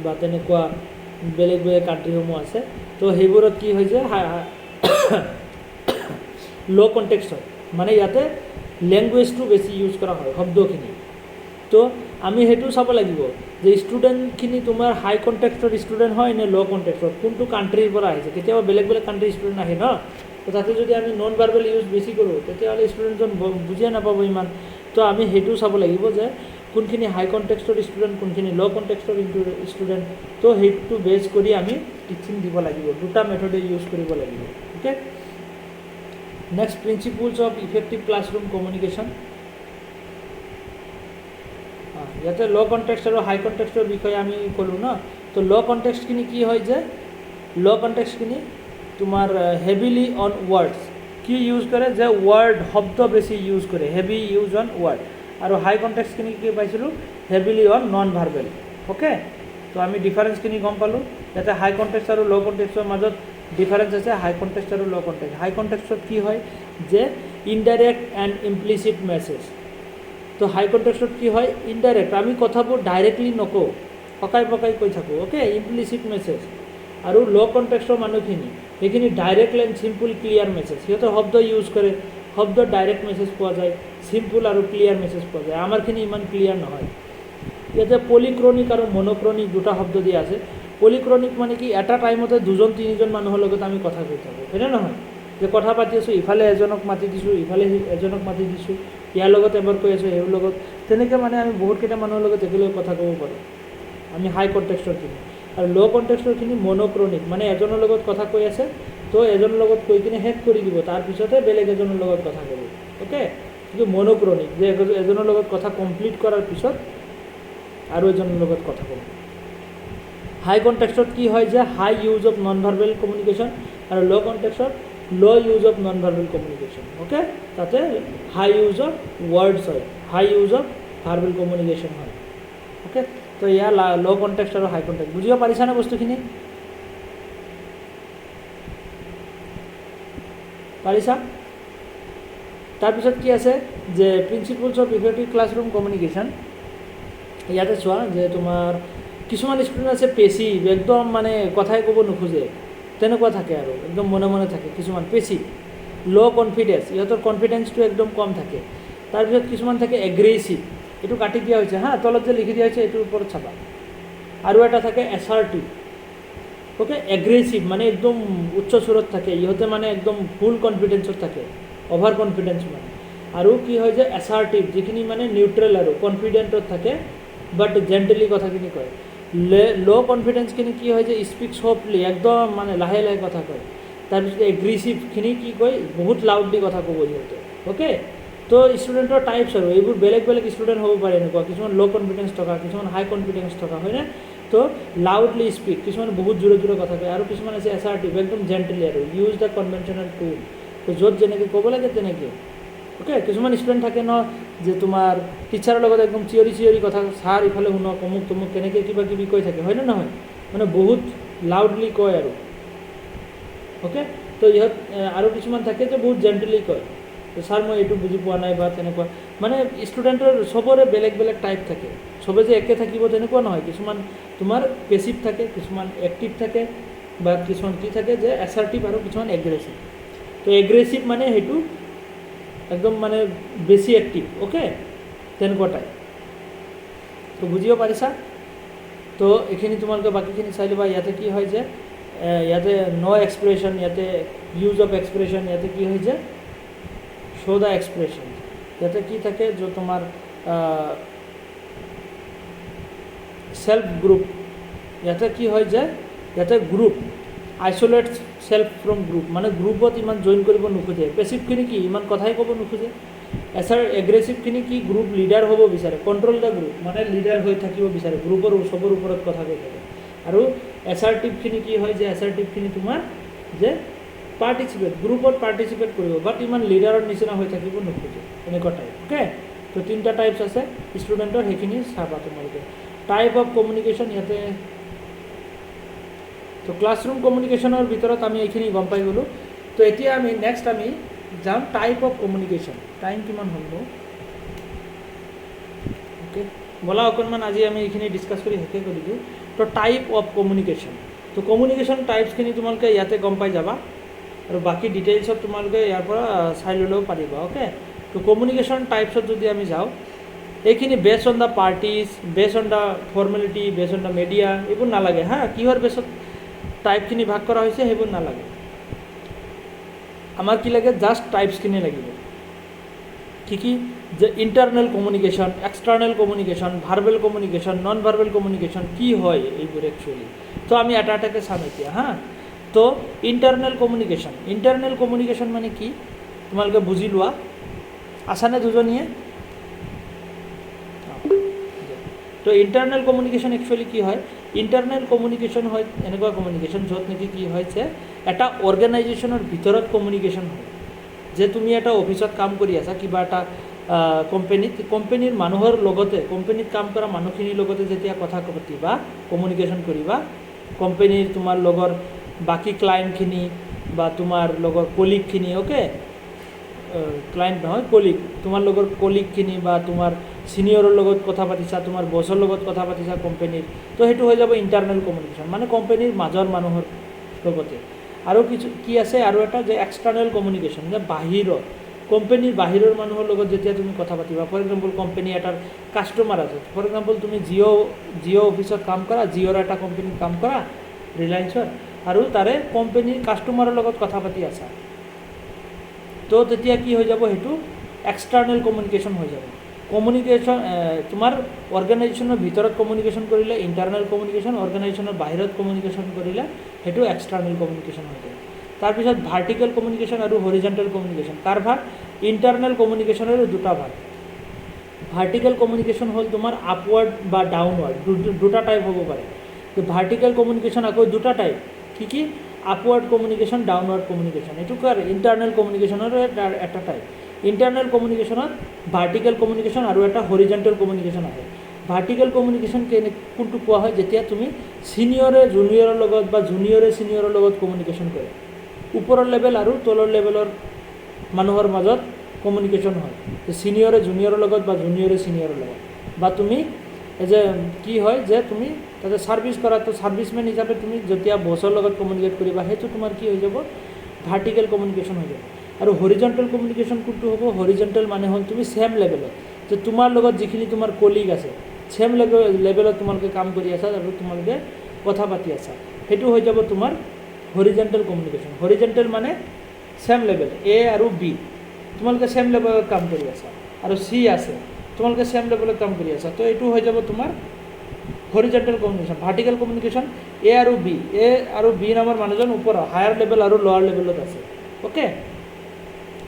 বা তেনেকুৱা বেলেগ বেলেগ কাণ্ট্ৰিসমূহ আছে, তো সেইবোৰত কি হয়? যে ল' কণ্টেক্সট হয়, মানে ইয়াতে লেংগুৱেজটো বেছি ইউজ কৰা হয়, শব্দখিনি। তো আমি সেইটো চাব লাগিব যে ষ্টুডেণ্টখিনি তোমাৰ হাই কণ্টেক্সটৰ ষ্টুডেণ্ট হয় নে ল' কণ্টেক্সটৰ, কোনটো কাণ্ট্ৰিৰ পৰা আহিছে। কেতিয়াবা বেলেগ বেলেগ কাণ্ট্ৰিৰ ষ্টুডেণ্ট আহে ন, তো তাতে যদি আমি নন ভাৰ্বেল ইউজ বেছি কৰোঁ, তেতিয়াহ'লে ষ্টুডেণ্টজন বুজিয়ে নাপাব ইমান। তো আমি সেইটো চাব লাগিব যে কোনখিনি হাই কণ্টেক্সটৰ ষ্টুডেণ্ট, কোনখিনি ল' কণ্টেক্সটৰ ষ্টুডেণ্ট। তো সেইটো বেছ কৰি আমি টিচিং দিব লাগিব, দুটা মেথডে ইউজ কৰিব লাগিব, okay. Next principles of effective classroom communication. ইয়াতে ল' কণ্টেক্সট আৰু হাই কণ্টেক্সটৰ বিষয়ে আমি ক'লোঁ ন। তো ল' কণ্টেক্সটখিনি কি হয়? যে ল' কণ্টেক্সটখিনি তোমাৰ হেভিলি অন ৱৰ্ডছ, কি ইউজ কৰে? যে ৱৰ্ড, শব্দ বেছি ইউজ কৰে, হেভি ইউজ অন ৱৰ্ড। আৰু হাই কণ্টেক্সটখিনি কি পাইছিলোঁ? Heavily on non verbal, okay. তো আমি ডিফাৰেঞ্চখিনি গম পালোঁ। ইয়াতে হাই কণ্টেক্সট আৰু ল' কণ্টেক্সটৰ মাজত ডিফাৰেঞ্চ আছে, হাই কণ্টেক্সট আৰু ল' কণ্টেক্সট। হাই কণ্টেক্সটত কি হয়? যে ইনডাইৰেক্ট এণ্ড ইমপ্লিচিট মেছেজ। তো হাই কণ্টেক্সটত কি হয়? ইনডাইৰেক্ট, আমি কথাবোৰ ডাইৰেক্টলি নকওঁ, পকাই পকাই কৈ থাকোঁ, অ'কে, ইমপ্লিচিট মেছেজ। আৰু ল' কণ্টেক্সটৰ মানুহখিনি সেইখিনি direct and simple clear message, সিহঁতে শব্দ ইউজ কৰে, শব্দত ডাইৰেক্ট মেছেজ পোৱা যায়, চিম্পুল আৰু ক্লিয়াৰ মেছেজ পোৱা যায়। আমাৰখিনি ইমান ক্লিয়াৰ নহয়। ইয়াতে পলিক্ৰনিক আৰু মনোক্ৰনিক দুটা শব্দ দিয়া আছে। পলিক্ৰনিক মানে কি? এটা টাইমতে দুজন তিনিজন মানুহৰ লগত আমি কথা কৈ থাকোঁ, হয়নে নহয়? যে কথা পাতি আছোঁ, ইফালে এজনক মাতি দিছোঁ, ইফালে এজনক মাতি দিছোঁ, ইয়াৰ লগত এবাৰ কৈ আছোঁ, সেইৰ লগত, তেনেকৈ মানে আমি বহুতকেইটা মানুহৰ লগত একেলগে কথা ক'ব পাৰোঁ, আমি হাই কণ্টেক্সটৰখিনি। আৰু ল' কণ্টেক্সটৰখিনি মনোক্ৰনিক, মানে এজনৰ লগত কথা কৈ আছে, তো এজনৰ লগত কৈ কিনে শেষ কৰি দিব, তাৰপিছতে বেলেগ এজনৰ লগত কথা ক'ব, অ'কে। কিন্তু মনোক্ৰনিক, যে এজনৰ লগত কথা কমপ্লিট কৰাৰ পিছত আৰু এজনৰ লগত কথা ক'ব। হাই কণ্টেক্সটত কি হয়? যে high use of non verbal communication, আৰু ল' কণ্টেক্সটত low' use of non verbal communication, okay. তাতে হাই ইউজ অফ ৱৰ্ডছ হয়, high use of verbal communication হয়, অ'কে। তো এয়া ল' কণ্টেক্সট আৰু হাই কণ্টেক্সট। বুজিব পাৰিছানে বস্তুখিনি? পাৰিছা? তাৰপিছত কি আছে? যে principles of effective classroom communication. ইয়াতে চোৱা যে তোমাৰ কিছুমান ষ্টুডেণ্ট আছে পেচিভ, একদম মানে কথাই ক'ব নোখোজে, তেনেকুৱা থাকে আৰু একদম মনে মনে থাকে। কিছুমান পেচিভ, ল' কনফিডেন্স, ইহঁতৰ কনফিডেন্সটো একদম কম থাকে। তাৰপিছত কিছুমান থাকে এগ্ৰেছিভ, এইটো কাটি দিয়া হৈছে হা, তলত যে লিখি দিয়া হৈছে এইটোৰ ওপৰত চাবা। আৰু এটা থাকে এছাৰ্টিভ, অ'কে। এগ্ৰেছিভ মানে একদম উচ্চ সুৰত থাকে, ইহঁতে মানে একদম ফুল কনফিডেন্সত থাকে, অভাৰ কনফিডেন্স মানে। আৰু কি হয় যে এছাৰ্টিভ, যিখিনি মানে নিউট্ৰেল আৰু কনফিডেণ্টত থাকে বাট জেণ্টেলি কথাখিনি কয়। ল' কনফিডেন্সখিনি কি হয় যে স্পীক চফ্টলি, একদম মানে লাহে লাহে কথা কয়। তাৰপিছত এগ্ৰেছিভখিনি কি কয়, বহুত লাউডলি কথা ক'ব সিহঁতে, অ'কে। তো ষ্টুডেণ্টৰ টাইপছ আৰু এইবোৰ বেলেগ বেলেগ ষ্টুডেণ্ট হ'ব পাৰে এনেকুৱা, কিছুমান ল' কনফিডেন্স থকা, কিছুমান হাই কনফিডেন্স থকা, হয়নে? তো লাউডলি স্পীক, কিছুমান বহুত জোৰে জোৰে কথা কয়। আৰু কিছুমান আছে এছাৰ্টিভ, একদম জেণ্টেলি আৰু ইউজ দ্য কনভেনশ্যনেল টুল, তো য'ত যেনেকৈ ক'ব লাগে তেনেকৈ, অ'কে। কিছুমান ষ্টুডেণ্ট থাকে ন যে তোমাৰ টিচাৰৰ লগত একদম চিঞৰি চিঞৰি কথা, ছাৰ ইফালে শুনক, অমুক তমুক কেনেকৈ কিবা কিবি কৈ থাকে, হয়নে নহয়? মানে বহুত লাউডলি কয় আৰু, অ'কে। তো ইহঁত আৰু কিছুমান থাকে যে বহুত জেণ্টেলি কয়, ছাৰ মই এইটো বুজি পোৱা নাই বা তেনেকুৱা। মানে ষ্টুডেণ্টৰ চবৰে বেলেগ বেলেগ টাইপ থাকে, চবে যে একে থাকিব তেনেকুৱা নহয়। কিছুমান তোমাৰ পেচিভ থাকে, কিছুমান এক্টিভ থাকে, বা কিছুমান কি থাকে যে এছাৰ্টিভ, আৰু কিছুমান এগ্ৰেছিভ। তো এগ্ৰেছিভ মানে সেইটো একদম মানে বেছি এক্টিভ, অ'কে, তেনেকুৱা টাইপ। তো বুজিব পাৰিছা? তো এইখিনি তোমালোকে বাকীখিনি চাই ল'বা। ইয়াতে কি হয় যে ইয়াতে ন' এক্সপ্ৰেশ্যন, ইয়াতে ইউজ অফ এক্সপ্ৰেশ্যন, ইয়াতে কি হয় যে শ্ব' দ্য এক্সপ্ৰেশ্যন। ইয়াতে কি থাকে যে তোমাৰ সেলফ গ্ৰুপ, ইয়াতে কি হয় যে ইয়াতে group isolate self from group, মানে গ্ৰুপত ইমান জইন কৰিব নোখোজে। পেচিভখিনি কি ইমান কথাই ক'ব নোখোজে। এগ্ৰেছিভখিনি কি গ্ৰুপ লিডাৰ হ'ব বিচাৰে, কণ্ট্ৰল দ্য গ্ৰুপ, মানে লিডাৰ হৈ থাকিব বিচাৰে, গ্ৰুপৰ চবৰ ওপৰত কথা কৈ থাকে। আৰু এছাৰ্টিভখিনি কি হয় যে এছাৰ্টিভখিনি তোমাৰ যে পাৰ্টিচিপেট, গ্ৰুপত পাৰ্টিচিপেট কৰিব, বাট ইমান লিডাৰৰ নিচিনা হৈ থাকিব নোখোজে, এনেকুৱা টাইপ, অ'কে। তো তিনিটা টাইপছ আছে ষ্টুডেণ্টৰ, সেইখিনি চাবা তোমালোকে। টাইপ অফ কমিউনিকেশ্যন ইয়াতে, তো ক্লাছৰুম কমিউনিকেশ্যনৰ ভিতৰত আমি এইখিনি গম পাই গ'লোঁ। তো এতিয়া আমি নেক্সট আমি যাম টাইপ অফ কমিউনিকেশ্যন। টাইম কিমান হ'ল নো? অ'কে, ব'লা অকণমান আজি আমি এইখিনি ডিছকাছ কৰি শেষে কৰি দিওঁ। তো টাইপ অফ কমিউনিকেশ্যন, তো কমিউনিকেশ্যন টাইপছখিনি তোমালোকে ইয়াতে গম পাই যাবা, আৰু বাকী ডিটেইলছত তোমালোকে ইয়াৰ পৰা চাই ল'লেও পাৰিবা, অ'কে। তো কমিউনিকেশ্যন টাইপছত যদি আমি যাওঁ, এইখিনি বেছ অন দ্য পাৰ্টিজ, বেছ অন দ্য ফৰ্মেলিটি, বেছ অন দ্য মিডিয়া, এইবোৰ নালাগে হা। কিহৰ বেছত টাইপখিনি ভাগ কৰা হৈছে সেইবোৰ নালাগে। আমাৰ কি লাগে, জাষ্ট টাইপছখিনি লাগিব। কি কি যে internal communication, external communication, verbal communication, non verbal communication, কি হয় এইবোৰ একচুৱেলি। তো আমি এটা এটাকৈ চাম এতিয়া হা। তো ইণ্টাৰনেল কমিউনিকেশ্যন, ইণ্টাৰনেল কমিউনিকেশ্যন মানে কি তোমালোকে বুজি লোৱা। আছানে দুজনীয়ে? তো ইণ্টাৰনেল কমিউনিকেশ্যন একচুৱেলি কি হয়, ইণ্টাৰনেল কমিউনিকেশ্যন হয় এনেকুৱা কমিউনিকেশ্যন য'ত নেকি কি হয় যে এটা অৰ্গেনাইজেশ্যনৰ ভিতৰত কমিউনিকেশ্যন হয়। যে তুমি এটা অফিচত কাম কৰি আছা, কিবা এটা কোম্পেনীৰ মানুহৰ লগতে, কোম্পেনীত কাম কৰা মানুহখিনিৰ লগতে যেতিয়া কথা পাতিবা, কমিউনিকেশ্যন কৰিবা, কোম্পেনীৰ তোমাৰ লগৰ বাকী ক্লায়েণ্টখিনি বা তোমাৰ লগৰ কলিগখিনি, অ'কে, ক্লায়েণ্ট নহয় কলিগ, তোমাৰ লগৰ কলিগখিনি বা তোমাৰ ছিনিয়ৰৰ লগত কথা পাতিছা, তোমাৰ বছৰ লগত কথা পাতিছা কোম্পেনীৰ, তো সেইটো হৈ যাব ইণ্টাৰনেল কমিউনিকেশ্যন, মানে কোম্পেনীৰ মাজৰ মানুহৰ লগতে। আৰু কিছু কি আছে আৰু এটা যে এক্সটাৰ্নেল কমিউনিকেশ্যন, যে বাহিৰৰ কোম্পেনীৰ বাহিৰৰ মানুহৰ লগত যেতিয়া তুমি কথা পাতিবা। ফৰ এক্সাম্পল কোম্পেনী এটাৰ কাষ্টমাৰ আছে, ফৰ এক্সাম্পল তুমি জিঅ' অফিচত কাম কৰা, জিঅ'ৰ এটা কোম্পেনীত কাম কৰা, ৰিলায়েন্সৰ, আৰু তাৰে কোম্পেনীৰ কাষ্টমাৰৰ লগত কথা পাতি আছা। তো তেতিয়া কি হৈ যাব, সেইটো এক্সটাৰ্নেল কমিউনিকেশ্যন হৈ যাব। কমিউনিকেশ্যন তোমাৰ অৰ্গেনাইজেশ্যনৰ ভিতৰত কমিউনিকেশ্যন কৰিলে ইণ্টাৰনেল কমিউনিকেশ্যন, অৰ্গেনাইজেশ্যনৰ বাহিৰত কমিউনিকেশ্যন কৰিলে সেইটো এক্সটাৰ্নেল কমিউনিকেশ্যন হৈ যায়। তাৰপিছত ভাৰ্টিকেল কমিউনিকেশ্যন আৰু হৰিজণ্টেল কমিউনিকেশ্যন। কাৰ ভাগ? ইণ্টাৰনেল কমিউনিকেশ্যনৰ দুটা ভাগ। ভাৰ্টিকেল কমিউনিকেশ্যন হ'ল তোমাৰ আপৱাৰ্ড বা ডাউনৱাৰ্ড, দুটা টাইপ হ'ব পাৰে। তো ভাৰ্টিকেল কমিউনিকেশ্যন আকৌ দুটা টাইপ, কি কি? Upward communication, downward communication. এইটো কাৰ ইণ্টাৰনেল কমিউনিকেশ্যনৰ এটা টাইপ। ইণ্টাৰনেল কমিউনিকেশ্যনত ভাৰ্টিকেল কমিউনিকেশ্যন আৰু এটা হৰিজণ্টেল কমিউনিকেশ্যন আহে। ভাৰ্টিকেল কমিউনিকেশ্যন কোনটো কোৱা হয়, যেতিয়া তুমি ছিনিয়ৰে জুনিয়ৰৰ লগত বা জুনিয়ৰে ছিনিয়ৰৰ লগত কমিউনিকেশ্যন কৰে, ওপৰৰ লেভেল আৰু তলৰ লেভেলৰ মানুহৰ মাজত কমিউনিকেশ্যন হয়। ছিনিয়ৰে জুনিয়ৰৰ লগত বা জুনিয়ৰে ছিনিয়ৰৰ লগত, বা তুমি যে কি হয় যে তুমি তাতে ছাৰ্ভিচ কৰা তো ছাৰ্ভিচমেন হিচাপে তুমি যেতিয়া বছৰ লগত কমিউনিকেট কৰিবা সেইটো তোমাৰ কি হৈ যাব ভাৰ্টিকেল কমিউনিকেশ্যন হৈ যাব আৰু হৰিজণ্টেল কমিউনিকেশ্যন কোনটো হ'ব হৰিজণ্টেল মানে হ'ল তুমি ছেম লেভেলত যে তোমাৰ লগত যিখিনি তোমাৰ কলিগ আছে ছেম লেভেলত তোমালোকে কাম কৰি আছা আৰু তোমালোকে কথা পাতি আছা সেইটো হৈ যাব তোমাৰ হৰিজণ্টেল কমিউনিকেশ্যন হৰিজণ্টেল মানে ছেম লেভেল এ আৰু বি তোমালোকে ছেম লেভেলত কাম কৰি আছা আৰু চি আছে তোমালোকে ছেম লেভেলত কাম কৰি আছা তো এইটো হৈ যাব তোমাৰ হৰিজণ্টেল কমিউনিকেশ্যন ভাৰ্টিকেল কমিউনিকেশ্যন এ আৰু বি নামৰ মানুহজন ওপৰত হায়াৰ লেভেল আৰু লোৱাৰ লেভেলত আছে অ'কে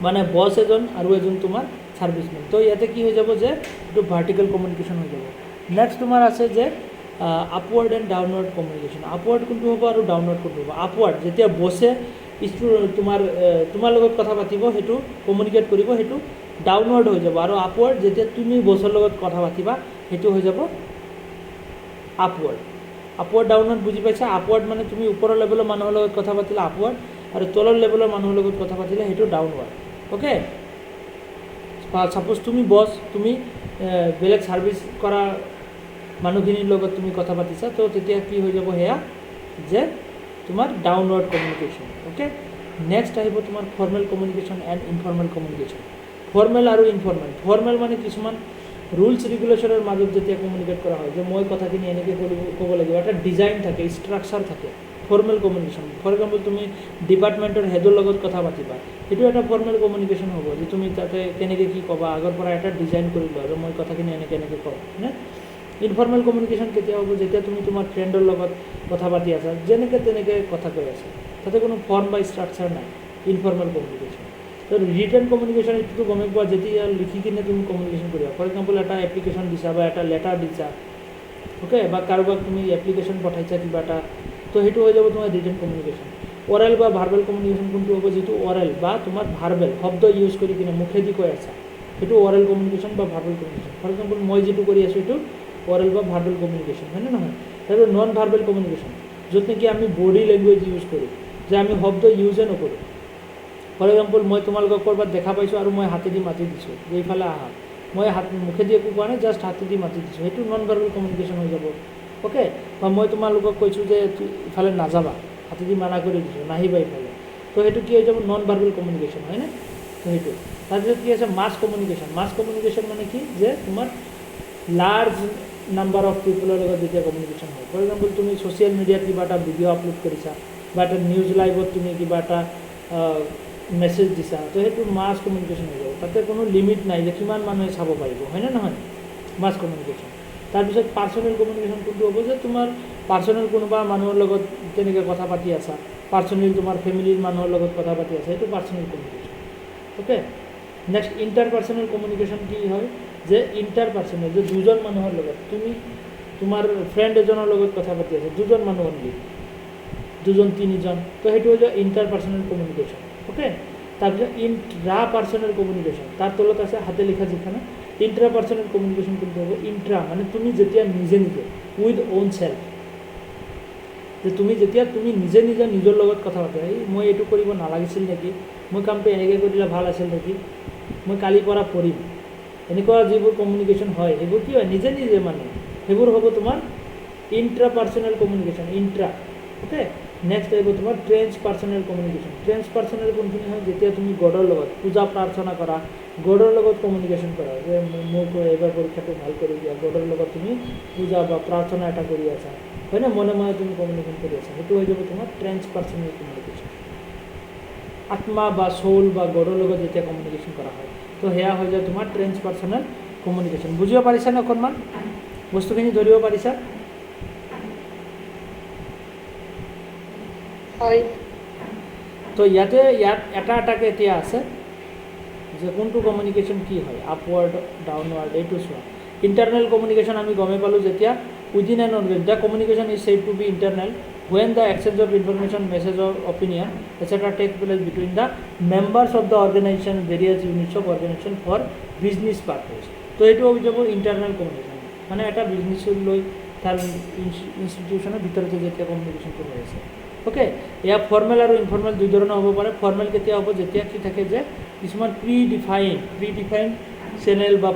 মানে বছ এজন আৰু এজন তোমাৰ ছাৰ্ভিচমেন তো ইয়াতে কি হৈ যাব যে এইটো ভাৰ্টিকেল কমিউনিকেশ্যন হৈ যাব নেক্সট তোমাৰ আছে যে upward and downward communication upward কোনটো হ'ব আৰু ডাউনৱাৰ্ড কোনটো হ'ব আপৱাৰ্ড যেতিয়া বছে তোমাৰ লগত কথা পাতিব সেইটো কমিউনিকেট কৰিব সেইটো ডাউনৱাৰ্ড হৈ যাব আৰু আপৱাৰ্ড যেতিয়া তুমি বছৰ লগত কথা পাতিবা সেইটো হৈ যাব আপৱাৰ্ড ডাউনৱাৰ্ড বুজি পাইছা আপৱাৰ্ড মানে তুমি ওপৰৰ লেভেলৰ মানুহৰ লগত কথা পাতিলে আপৱাৰ্ড আৰু তলৰ লেভেলৰ মানুহৰ লগত কথা পাতিলে সেইটো ডাউনৱাৰ্ড অ'কে ছাপ'জ তুমি বছ তুমি বেলেগ ছাৰ্ভিচ কৰা মানুহখিনিৰ লগত তুমি কথা পাতিছা তো তেতিয়া কি হৈ যাব সেয়া যে তোমাৰ ডাউনৱাৰ্ড কমিউনিকেশ্যন অ'কে নেক্সট আহিব তোমাৰ formal communication and informal communication formal আৰু ইনফৰ্মেল ফৰ্মেল মানে কিছুমান ৰুলছ ৰেগুলেশ্যনৰ মাজত যেতিয়া কমিউনিকেট কৰা হয় যে মই কথাখিনি এনেকৈ ক'ব লাগিব এটা ডিজাইন থাকে ষ্ট্ৰাকচাৰ থাকে ফৰ্মেল কমিউনিকেশ্যন ফৰ এক্সাম্পল তুমি ডিপাৰ্টমেণ্টৰ হেডৰ লগত কথা পাতিবা সেইটো এটা ফৰ্মেল কমিউনিকেশ্যন হ'ব যে তুমি তাতে কেনেকৈ কি ক'বা আগৰ পৰা এটা ডিজাইন কৰি লোৱা যে মই কথাখিনি এনেকৈ ক'ম হয়নে ইনফৰ্মেল কমিউনিকেশ্যন কেতিয়া হ'ব যেতিয়া তুমি তোমাৰ ফ্ৰেণ্ডৰ লগত কথা পাতি আছা যেনেকৈ তেনেকৈ কথা কৈ আছা তাতে কোনো ফৰ্ম বা ষ্ট্ৰাকচাৰ নাই ইনফৰ্মেল কমিউনিকেশ্যন তো ৰিটেন কমিউনিকেশ্যন এইটোতো গমেই পোৱা যেতিয়া লিখি কিনে তুমি কমিউনিকেশ্যন কৰিবা ফৰ এক্সাম্পল এটা এপ্লিকেশ্যন দিছা বা এটা লেটাৰ দিছা অ'কে বা কাৰোবাক তুমি এপ্লিকেশ্যন পঠাইছা কিবা এটা তো সেইটো হৈ যাব তোমাৰ ৰিটেন কমিউনিকেশ্যন অৰেল বা ভাৰ্বেল কমিউনিকেশ্যন কোনটো হ'ব যিটো অৰেল বা তোমাৰ ভাৰ্বেল শব্দ ইউজ কৰি কিনে মুখেদি কৈ আছা সেইটো অৰেল কমিউনিকেশ্যন বা ভাৰ্বেল কমিউনিকেশ্যন ফৰ এক্সাম্পল মই যিটো কৰি আছোঁ এইটো অৰেল বা ভাৰ্বেল কমিউনিকেশ্যন হয়নে নহয় আৰু নন ভাৰ্বেল কমিউনিকেশ্যন য'ত নেকি আমি বডি লেংগুৱেজ ইউজ কৰোঁ যে আমি শব্দ ইউজে নকৰোঁ ফৰ এক্সাম্পল মই তোমালোকক ক'ৰবাত দেখা পাইছোঁ আৰু মই হাতেদি মাতি দিছোঁ যে এইফালে আহা মই মুখেদি একো কোৱা নাই জাষ্ট হাতেদি মাতি দিছোঁ সেইটো নন ভাৰ্বেল কমিউনিকেশ্যন হৈ যাব অ'কে বা মই তোমালোকক কৈছোঁ যে ইফালে নাযাবা হাতেদি মানা কৰি দিছোঁ নাহিবা ইফালে তো সেইটো কি হৈ যাব নন ভাৰ্বেল কমিউনিকেশ্যন হয়নে তো সেইটো তাৰপিছত কি আছে মাছ কমিউনিকেশ্যন মানে কি যে তোমাৰ লাৰ্জ নাম্বাৰ অফ পিপলৰ লগত যেতিয়া কমিউনিকেশ্যন হয় ফৰ এক্সাম্পল তুমি ছ'চিয়েল মিডিয়াত কিবা এটা ভিডিঅ' আপলোড কৰিছা বা এটা নিউজ লাইভত তুমি কিবা এটা মেছেজ দিছা তো সেইটো মাছ কমিউনিকেশ্যন হৈ যাব তাতে কোনো লিমিট নাই যে কিমান মানুহে চাব পাৰিব হয়নে নহয় মাছ কমিউনিকেশ্যন তাৰপিছত পাৰ্চনেল কমিউনিকেশ্যন কোনটো হ'ব যে তোমাৰ পাৰ্চনেল কোনোবা মানুহৰ লগত তেনেকৈ কথা পাতি আছা পাৰ্চনেল তোমাৰ ফেমিলিৰ মানুহৰ লগত কথা পাতি আছা সেইটো personal communication okay next interpersonal communication কি হয় যে ইণ্টাৰপাৰ্চনেল যে দুজন মানুহৰ লগত তুমি তোমাৰ ফ্ৰেণ্ড এজনৰ লগত কথা পাতি আছা দুজন মানুহ অনলি দুজন তিনিজন তো সেইটো হৈ যায় ইণ্টাৰপাৰ্চনেল কমিউনিকেশ্যন অ'কে তাৰপিছত ইণ্ট্ৰা পাৰ্চনেল কমিউনিকেশ্যন তাৰ তলত আছে হাতে লিখা যিখানে ইণ্ট্ৰা পাৰ্চনেল কমিউনিকেশ্যন কোনটো হ'ব ইণ্ট্ৰা মানে তুমি যেতিয়া নিজে উইথ অ'ন চেল্ফ যে তুমি যেতিয়া তুমি নিজে নিজৰ লগত কথা পাতা এই মই এইটো কৰিব নালাগিছিল নেকি মই কামটো এনেকৈ কৰিলে ভাল আছিল নেকি মই কালিৰ পৰা কৰিম এনেকুৱা যিবোৰ কমিউনিকেশ্যন হয় সেইবোৰ কি হয় নিজে মানে সেইবোৰ হ'ব তোমাৰ intra personal communication intra okay next আহিব তোমাৰ ট্ৰেন্স পাৰ্চনেল কোনখিনি হয় যেতিয়া তুমি গডৰ লগত পূজা প্ৰাৰ্থনা কৰা গডৰ লগত কমিউনিকেশ্যন কৰা যে মোক এইবাৰ পৰীক্ষাটো ভাল কৰি দিয়া গডৰ লগত তুমি পূজা বা প্ৰাৰ্থনা এটা কৰি আছা হয়নে মনে তুমি কমিউনিকেশ্যন কৰি আছা সেইটো হৈ যাব তোমাৰ ট্ৰেন্স পাৰ্চনেল কমিউনিকেশ্যন আত্মা বা চৌল বা গডৰ লগত যেতিয়া কমিউনিকেশ্যন কৰা হয় তো সেয়া হৈ যায় তোমাৰ ট্ৰেন্স পাৰ্চনেল কমিউনিকেশ্যন বুজিব পাৰিছানে অকণমান বস্তুখিনি ধৰিব পাৰিছা হয় তো ইয়াত এটাকৈ এতিয়া আছে যে কোনটো কমিউনিকেশ্যন কি হয় আপৱাৰ্ড ডাউনৱাৰ্ড এইটো চোৱা ইণ্টাৰনেল কমিউনিকেশ্যন আমি গমেই পালোঁ যেতিয়া within an organisation the communication is said to be internal when the exchange of information, message or opinion, etc. takes place between the members of the organization, various units of organization for business purpose. তো এইটো হৈ যাব internal communication মানে এটা বিজনেছক লৈ তাৰ ইনষ্টিটিউশ্যনৰ ভিতৰতে যেতিয়া কমিউনিকেশ্যনটো হৈ আছে অ'কে এয়া ফৰ্মেল আৰু ইনফৰ্মেল দুই ধৰণৰ হ'ব পাৰে ফৰ্মেল কেতিয়া হ'ব যেতিয়া কি থাকে যে কিছুমান প্ৰি ডিফাইন চেনেল বা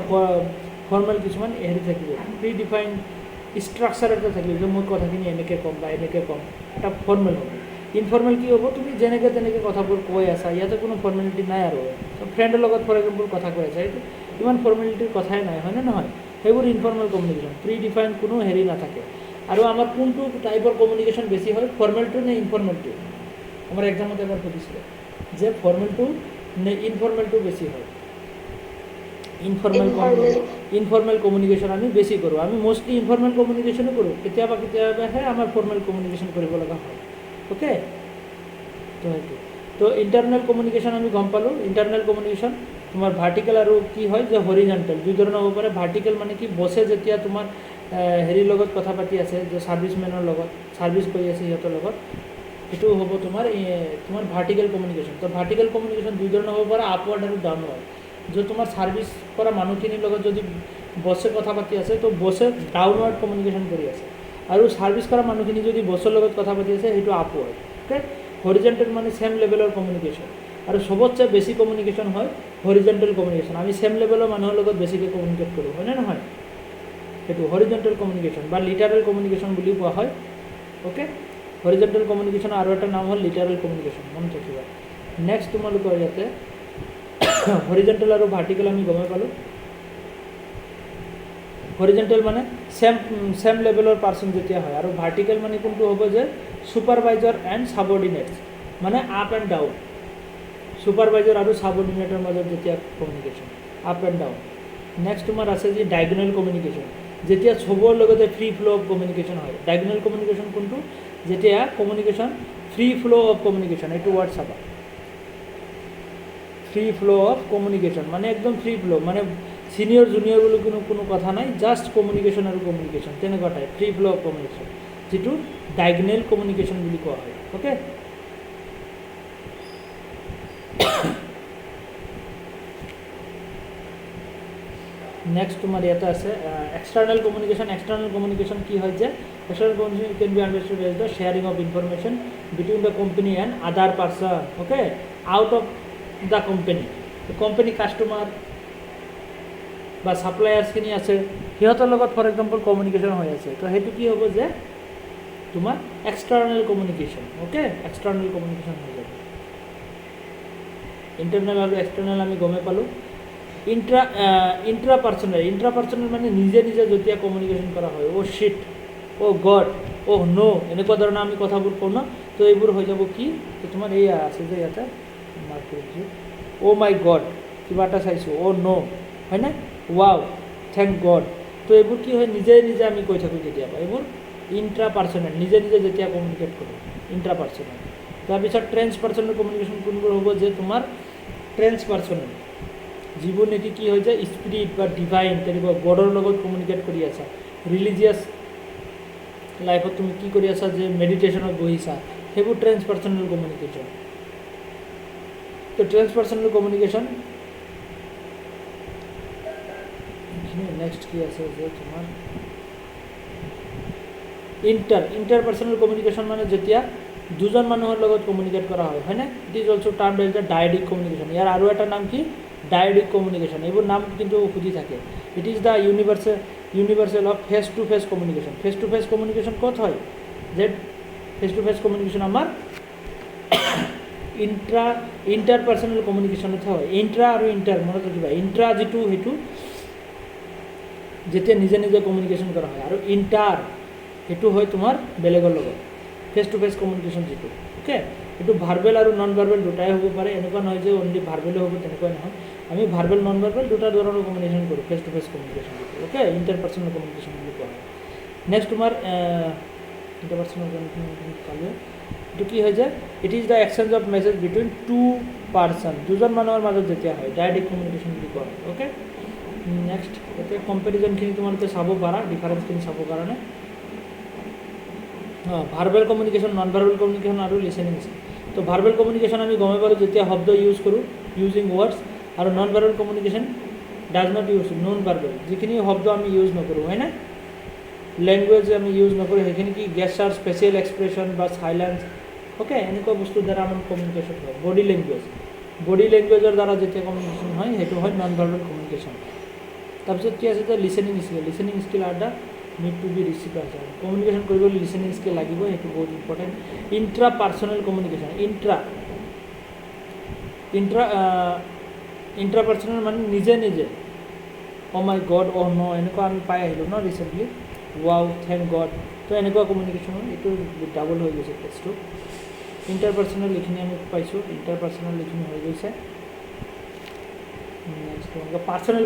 ফৰ্মেল কিছুমান হেৰি থাকিব, প্ৰি ডিফাইন ষ্ট্ৰাকচাৰ এটা থাকিব যে মই কথাখিনি এনেকৈ ক'ম বা এনেকৈ ক'ম, এটা ফৰ্মেল হ'ব। ইনফৰ্মেল কি হ'ব, তুমি যেনেকৈ তেনেকৈ কথাবোৰ কৈ আছা, ইয়াতে কোনো ফৰ্মেলিটি নাই আৰু ফ্ৰেণ্ডৰ লগত ফৰ এক্সাম্পল কথা কৈ আছা, এইটো ইমান ফৰ্মেলিটিৰ কথাই নাই, হয়নে নহয়? সেইবোৰ ইনফৰ্মেল কমিউনিকেশ্যন, প্ৰি ডিফাইন কোনো হেৰি নাথাকে। আৰু আমাৰ কোনটো টাইপৰ কমিউনিকেশ্যন বেছি হয়, ফৰ্মেলটো নে ইনফৰ্মেলটো? আমাৰ এক্সামত এবাৰ সুধিছিলে যে ফৰ্মেলটো নে ইনফৰ্মেলটো বেছি হয়। ইনফৰ্মেল কমিউনিকেশ্যন আমি বেছি কৰোঁ, আমি মষ্টলি ইনফৰ্মেল কমিউনিকেশ্যনো কৰোঁ, কেতিয়াবা কেতিয়াবাহে আমাৰ ফৰ্মেল কমিউনিকেশ্যন কৰিব লগা হয়। অ'কে, তো সেইটো তো ইণ্টাৰনেল কমিউনিকেশ্যন আমি গম পালোঁ। ইণ্টাৰনেল কমিউনিকেশ্যন তোমাৰ ভাৰ্টিকেল আৰু কি হয় যে হৰিজণ্টেল, দুই ধৰণৰ হ'ব পাৰে। ভাৰ্টিকেল মানে কি, বছে যেতিয়া তোমাৰ হেৰিৰ লগত কথা পাতি আছে, যে ছাৰ্ভিচমেনৰ লগত ছাৰ্ভিচ কৰি আছে সিহঁতৰ লগত, সেইটো হ'ব তোমাৰ ভাৰ্টিকেল কমিউনিকেশ্যন। তো ভাৰ্টিকেল কমিউনিকেশ্যন দুই ধৰণৰ হ'ব পাৰে, আপৱাৰ্ড আৰু ডাউনৱাৰ্ড। যে তোমাৰ ছাৰ্ভিচ কৰা মানুহখিনিৰ লগত যদি বছে কথা পাতি আছে, তো বছে ডাউনৱাৰ্ড কমিউনিকেশ্যন কৰি আছে, আৰু ছাৰ্ভিচ কৰা মানুহখিনি যদি বছৰ লগত কথা পাতি আছে, সেইটো আপৱাৰ্ড। অ'কে, হৰিজণ্টেল মানে ছেম লেভেলৰ কমিউনিকেশ্যন, আৰু চবতছে বেছি কমিউনিকেশ্যন হয় হৰিজণ্টেল কমিউনিকেশ্যন। আমি ছেম লেভেলৰ মানুহৰ লগত বেছিকৈ কমিউনিকেট কৰোঁ, হয়নে নহয়? সেইটো হৰিজণ্টেল কমিউনিকেশ্যন বা লিটাৰেল কমিউনিকেশ্যন বুলি কোৱা হয়। অ'কে, হৰিজণ্টেল কমিউনিকেশ্যন আৰু এটা নাম হ'ল লিটাৰেল কমিউনিকেশ্যন, মনত ৰাখিবা। নেক্সট তোমালোকৰ ইয়াতে হৰিজণ্টেল আৰু ভাৰ্টিকেল আমি গমে পালোঁ। হৰিজণ্টেল মানে ছেম লেভেলৰ পাৰ্চন যেতিয়া হয়, আৰু ভাৰ্টিকেল মানে কোনটো হ'ব যে ছুপাৰভাইজাৰ এণ্ড ছাবঅৰ্ডিনেটছ, মানে আপ এণ্ড ডাউন। ছুপাৰভাইজাৰ আৰু ছাবঅৰ্ডিনেটৰ মাজত যেতিয়া communication up and down. Next তোমাৰ আছে যে ডায়গনেল কমিউনিকেশ্যন, যেতিয়া চবৰ লগতে ফ্ৰী ফ্ল' অফ কমিউনিকেশ্যন হয়। ডায়গনেল কমিউনিকেশ্যন কোনটো, যেতিয়া কমিউনিকেশ্যন ফ্ৰী ফ্ল' অফ কমিউনিকেশ্যন, এইটো ৱাৰ্ড চাবা। ফ্ৰী ফ্ল' অফ কমিউনিকেশ্যন মানে একদম ফ্ৰী ফ্ল', মানে ছিনিয়ৰ জুনিয়ৰ বুলি কোনো কথা নাই, জাষ্ট কমিউনিকেশ্যন আৰু কমিউনিকেশ্যন, তেনেকুৱা টাইপ ফ্ৰী ফ্ল' অফ কমিউনিকেশ্যন, যিটো ডায়গনেল কমিউনিকেশ্যন বুলি কোৱা হয়। অ'কে, নেক্সট তোমাৰ ইয়াতে আছে এক্সটাৰ্নেল কমিউনিকেশ্যন। এক্সটাৰ্নেল কমিউনিকেশ্যন কি হয় যে external communication can be understood as the sharing of information between the company and other person. Okay, out of the company, company customer বা ছাপ্লায়াৰ্ছখিনি আছে, সিহঁতৰ লগত ফৰ এক্সাম্পল কমিউনিকেশ্যন হৈ আছে, তো সেইটো কি হ'ব যে তোমাৰ external communication. Okay, external communication হৈ যাব। ইণ্টাৰনেল আৰু এক্সটাৰ্নেল আমি গমে পালোঁ। ইণ্ট্ৰাপাৰ্চনেল মানে নিজে নিজে যেতিয়া কমিউনিকেশ্যন কৰা হয়, অ' শিট, অ' গড, অ' ন', এনেকুৱা ধৰণৰ আমি কথাবোৰ কওঁ ন, তো এইবোৰ হৈ যাব কি, তোমাৰ এয়া আছে যে ইয়াতে মাৰ্ক কৰি দিছোঁ, অ' মাই গড, কিবা এটা চাইছোঁ, অ' ন', হয়নে, ৱাও, থেংক গড। তো এইবোৰ কি হয়, নিজে নিজে আমি কৈ থাকোঁ কেতিয়াবা, এইবোৰ ইণ্ট্ৰাপাৰ্চনেল, নিজে নিজে যেতিয়া কমিউনিকেট কৰোঁ, ইণ্ট্ৰাপাৰ্চনেল। তাৰপিছত ট্ৰেন্সপাৰ্চনেল কমিউনিকেশ্যন কোনবোৰ হ'ব যে তোমাৰ ট্ৰেন্সপাৰ্চনেল, যিবোৰ নেকি কি হয় যে স্পিৰিট বা ডিভাইন, তেনেকুৱা গডৰ লগত কমিউনিকেট কৰি আছা। ৰিলিজিয়াছ লাইফত তুমি কি কৰি আছা, যে মেডিটেশ্যনত বহিছা, সেইবোৰ ট্ৰেন্সপাৰ্চনেল কমিউনিকেশ্যন। তো ট্ৰেন্সপাৰ্চনেল কমিউনিকেশ্যন নেক্সট কি আছে যে তোমাৰ ইণ্টাৰপাৰ্চনেল কমিউনিকেশ্যন মানে যেতিয়া দুজন মানুহৰ লগত কমিউনিকেট কৰা হয়, হয়নে? It is also' termed as the dyadic communication. ইয়াৰ আৰু এটা নাম কি, ডায়েডিক কমিউনিকেশ্যন। এইবোৰ নাম কিন্তু সুধি থাকে। It is the universal of face to face communication. Face to face communication ক'ত হয়, যে ফেচ টু ফেচ কমিউনিকেশ্যন আমাৰ ইণ্টাৰপাৰ্চনেল কমিউনিকেশ্যনত হয়। ইণ্ট্ৰা আৰু ইণ্টাৰ মনত ৰাখিবা। ইণ্ট্ৰা যিটো সেইটো যেতিয়া নিজে নিজে কমিউনিকেশ্যন কৰা হয়, আৰু ইণ্টাৰ সেইটো হয় তোমাৰ বেলেগৰ লগত। ফেচ টু ফেচ কমিউনিকেশ্যন যিটো, অ'কে, এইটো ভাৰ্বেল আৰু নন ভাৰ্বেল দুটাই হ'ব পাৰে। এনেকুৱা নহয় যে অনলি ভাৰ্বেলে হ'ব, তেনেকুৱা নহয়। আমি ভাৰ্বেল নন ভাৰ্বেল দুটা ধৰণৰ কমিউনিকেশ্যন কৰোঁ ফেচ টু ফেচ কমিউনিকেশ্যন যিটো, অ'কে, ইণ্টাৰপাৰ্চনেল কমিউনিকেশ্যন বুলি কোৱা হয়। নেক্সট তোমাৰ ইণ্টাৰপাৰ্চনেল কমিউনিকেশ্যন পালে এইটো কি হয় যে it is the exchange of message between two person, দুজন মানুহৰ মাজত যেতিয়া হয়, ডাইৰেক্ট কমিউনিকেশ্যন বুলি কোৱা হয়। অ'কে, নেক্সট ইয়াতে কম্পেৰিজনখিনি তোমালোকে চাব পাৰা, ডিফাৰেঞ্চখিনি চাবৰ কাৰণে। Verbal communication, non verbal communication আৰু লিচেনিং আছে। তো ভাৰ্বেল কমিউনিকেশ্যন আমি গমে পালোঁ যেতিয়া শব্দ ইউজ কৰোঁ, ইউজিং ৱৰ্ডছ, আৰু non verbal communication does not use non verbal, যিখিনি শব্দ আমি ইউজ নকৰোঁ, হয় না, লেংগুৱেজ আমি ইউজ নকৰোঁ, সেইখিনি কি গেষ্টাৰ, স্পেচিয়েল এক্সপ্ৰেশ্যন বা চাইলেঞ্চ, অ'কে, এনেকুৱা বস্তুৰ দ্বাৰা আমাৰ কমিউনিকেশ্যন হয়। বডি লেংগুৱেজৰ দ্বাৰা যেতিয়া কমিউনিকেশ্যন হয়, সেইটো হয় নন ভাৰ্বেল কমিউনিকেশ্যন। তাৰপিছত কি আছে যে listening skill are the need to be receive আছে কমিউনিকেশ্যন কৰিবলৈ লিসেনিং স্কিল লাগিব সেইটো বহুত important intra personal communication intra personal মানে নিজে অ' মাই গড অ' ন এনেকুৱা আমি পাই আহিলোঁ ন ৰিচেণ্টলি ৱাও থেংক গড তো এনেকুৱা কমিউনিকেশ্যন এইটো ডাবল হৈ গৈছে কেছটো ইণ্টাৰপাৰ্চনেল এইখিনি আমি পাইছোঁ ইণ্টাৰপাৰ্চনেল এইখিনি হৈ গৈছে নেক্সট পাৰ্চনেল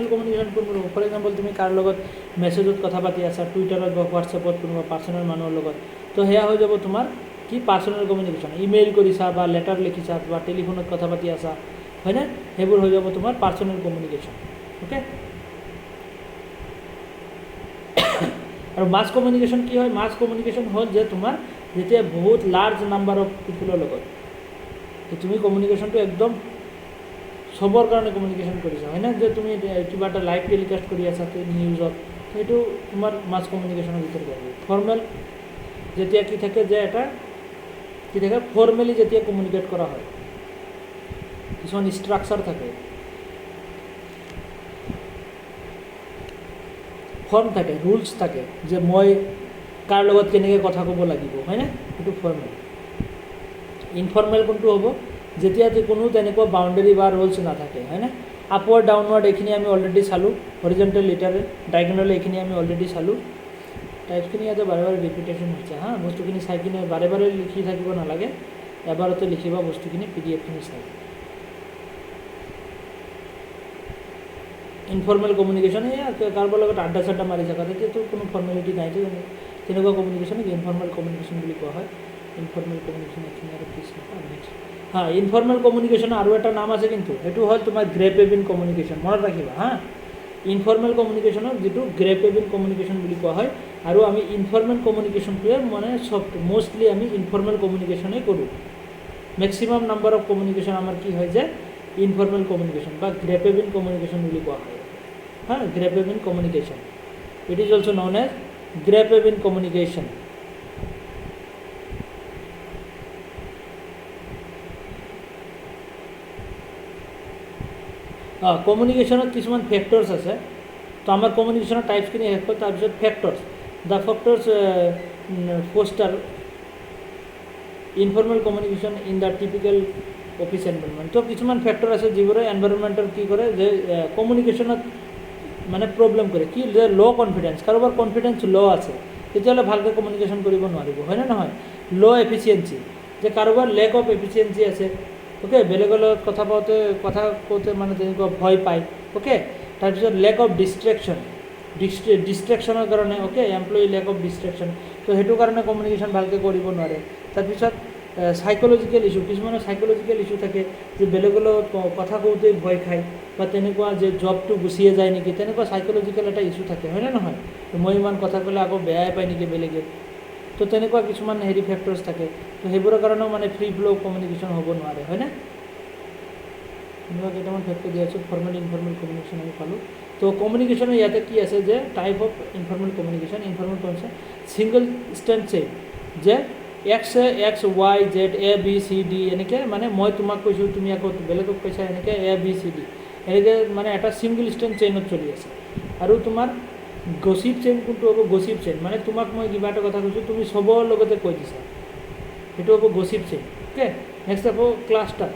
কমিউনিকেশ্যন কোনবোৰ ফৰ এক্সাম্পল তুমি কাৰ লগত মেছেজত কথা পাতি আছা টুইটাৰত বা হোৱাটছএপত কোনোবা পাৰ্চনেল মানুহৰ লগত তো সেয়া হৈ যাব তোমাৰ কি পাৰ্চনেল কমিউনিকেশ্যন ইমেইল কৰিছা বা লেটাৰ লিখিছা বা টেলিফোনত কথা পাতি আছা হয়নে সেইবোৰ হৈ যাব তোমাৰ পাৰ্চনেল কমিউনিকেশ্যন অ'কে আৰু মাছ কমিউনিকেশ্যন কি হয় মাছ কমিউনিকেশ্যন হ'ল যে তোমাৰ যেতিয়া বহুত লাৰ্জ নাম্বাৰ অফ পিপুলৰ লগত তুমি কমিউনিকেশ্যনটো একদম চবৰ কাৰণে কমিউনিকেশ্যন কৰিছা হয়নে যে তুমি কিবা এটা লাইভ টেলিকাষ্ট কৰি আছা নিউজত সেইটো তোমাৰ মাছ কমিউনিকেশ্যনৰ ভিতৰত আহিব ফৰ্মেল যেতিয়া কি থাকে যে এটা কি থাকে ফৰ্মেলি যেতিয়া কমিউনিকেট কৰা হয় কিছুমান ষ্ট্ৰাকচাৰ থাকে ফৰ্ম থাকে ৰুলছ থাকে যে মই কাৰ লগত কেনেকৈ কথা ক'ব লাগিব হয়নে সেইটো ফৰ্মেল ইনফৰ্মেল কোনটো হ'ব যেতিয়া কোনো তেনেকুৱা বাউণ্ডেৰী বা ৰুলছ নাথাকে হয়নে আপৱাৰ্ড ডাউনৱাৰ্ড এইখিনি আমি অলৰেডি চালোঁ হৰিজেণ্টেল লিটাৰেল ডায়গনেল এইখিনি আমি অলৰেডি চালোঁ টাইপখিনি ইয়াতে বাৰে বাৰে ৰিপিটেশ্যন হৈছে হা বস্তুখিনি চাই কিনে বাৰে বাৰে লিখি থাকিব নালাগে এবাৰতে লিখিবা বস্তুখিনি পিডিএফখিনি চাই ইনফৰ্মেল কমিউনিকেশ্যন এয়া কাৰোবাৰ লগত আড্ডা চাড্ডা মাৰি থকা তেতিয়াতো কোনো ফৰ্মেলিটি নাই তেনেকুৱা কমিউনিকেশ্যনক ইনফৰ্মেল কমিউনিকেশ্যন বুলি কোৱা হয় ইনফৰ্মেল কমিউনিকেশ্যন এইখিনি আৰু কি নেক্সট হা ইনফৰ্মেল কমিউনিকেশ্যন আৰু এটা নাম আছে কিন্তু সেইটো হ'ল তোমাৰ গ্ৰে পেভিন কমিউনিকেশ্যন মনত ৰাখিবা হা ইনফৰ্মেল কমিউনিকেশ্যনক যিটো গ্ৰে পেভিন কমিউনিকেশ্যন বুলি কোৱা হয় আৰু আমি ইনফৰ্মেল কমিউনিকেশ্যনটোৱে মানে চব মষ্টলি আমি ইনফৰ্মেল কমিউনিকেশ্যনেই কৰোঁ মেক্সিমাম নাম্বাৰ অফ কমিউনিকেশ্যন আমাৰ কি হয় যে ইনফৰ্মেল কমিউনিকেশ্যন বা গ্ৰে পেভিন কমিউনিকেশ্যন বুলি কোৱা হয় হা grapevine communication it is also' known as grapevine communication কমিউনিকেশ্যনত কিছুমান ফেক্টৰ্ছ আছে তো আমাৰ কমিউনিকেশ্যনৰ টাইপছখিনি শেষ হ'ল তাৰপিছত factors the factors Foster informal communication in the typical office environment তো কিছুমান ফেক্টৰ আছে যিবোৰে এনভাইৰনমেণ্টৰ কি কৰে যে কমিউনিকেশ্যনত মানে প্ৰব্লেম কৰে কি যে ল' কনফিডেঞ্চ কাৰোবাৰ কনফিডেঞ্চ ল' আছে তেতিয়াহ'লে ভালকৈ কমিউনিকেশ্যন কৰিব নোৱাৰিব হয়নে নহয় ল' এফিচিয়েঞ্চি যে কাৰোবাৰ লেক অফ এফিচিয়েঞ্চি আছে অ'কে বেলেগৰ লগত কথা কওঁতে মানে তেনেকুৱা ভয় পায় অ'কে তাৰপিছত লেক অফ ডিষ্ট্ৰেকশ্যনৰ কাৰণে okay employee lake of detection তো সেইটো কাৰণে কমিউনিকেশ্যন ভালকৈ কৰিব নোৱাৰে তাৰপিছত সাইক'লজিকেল ইছ্যু কিছুমানৰ সাইক'লজিকেল ইছ্যু থাকে যে বেলেগৰ লগত কথা কওঁতেই ভয় খায় বা তেনেকুৱা যে জবটো গুচিয়ে যায় নেকি তেনেকুৱা সাইক'লজিকেল এটা ইছ্যু থাকে হয়নে নহয় মই ইমান কথা ক'লে আকৌ বেয়াই পায় নেকি বেলেগে তো তেনেকুৱা কিছুমান হেৰি ফেক্টৰ্ছ থাকে তো সেইবোৰৰ কাৰণেও মানে ফ্ৰী ফ্ল' কমিউনিকেশ্যন হ'ব নোৱাৰে হয়নে এনেকুৱা কেইটামান ফেক্টৰ দিয়া আছে ফৰ্মেল ইনফৰ্মেল কমিউনিকেশ্যন আমি পালোঁ তো কমিউনিকেশ্যনৰ ইয়াতে কি আছে যে type of informal communication single stand chain যে x Y Z A B C D এনেকৈ মানে মই তোমাক কৈছোঁ তুমি আকৌ বেলেগক কৈছা এনেকৈ এ বি চি ডি এনেকৈ মানে এটা ছিংগল ষ্টেণ্ড চেইনত চলি আছে আৰু তোমাৰ গছিপ চেইন কোনটো হ'ব গছিপ চেইন মানে তোমাক মই কিবা এটা কথা কৈছোঁ তুমি চবৰ লগতে কৈ দিছা সেইটো হ'ব গছিপ চেইন অ'কে নেক্সট হ'ব ক্লাষ্টাৰ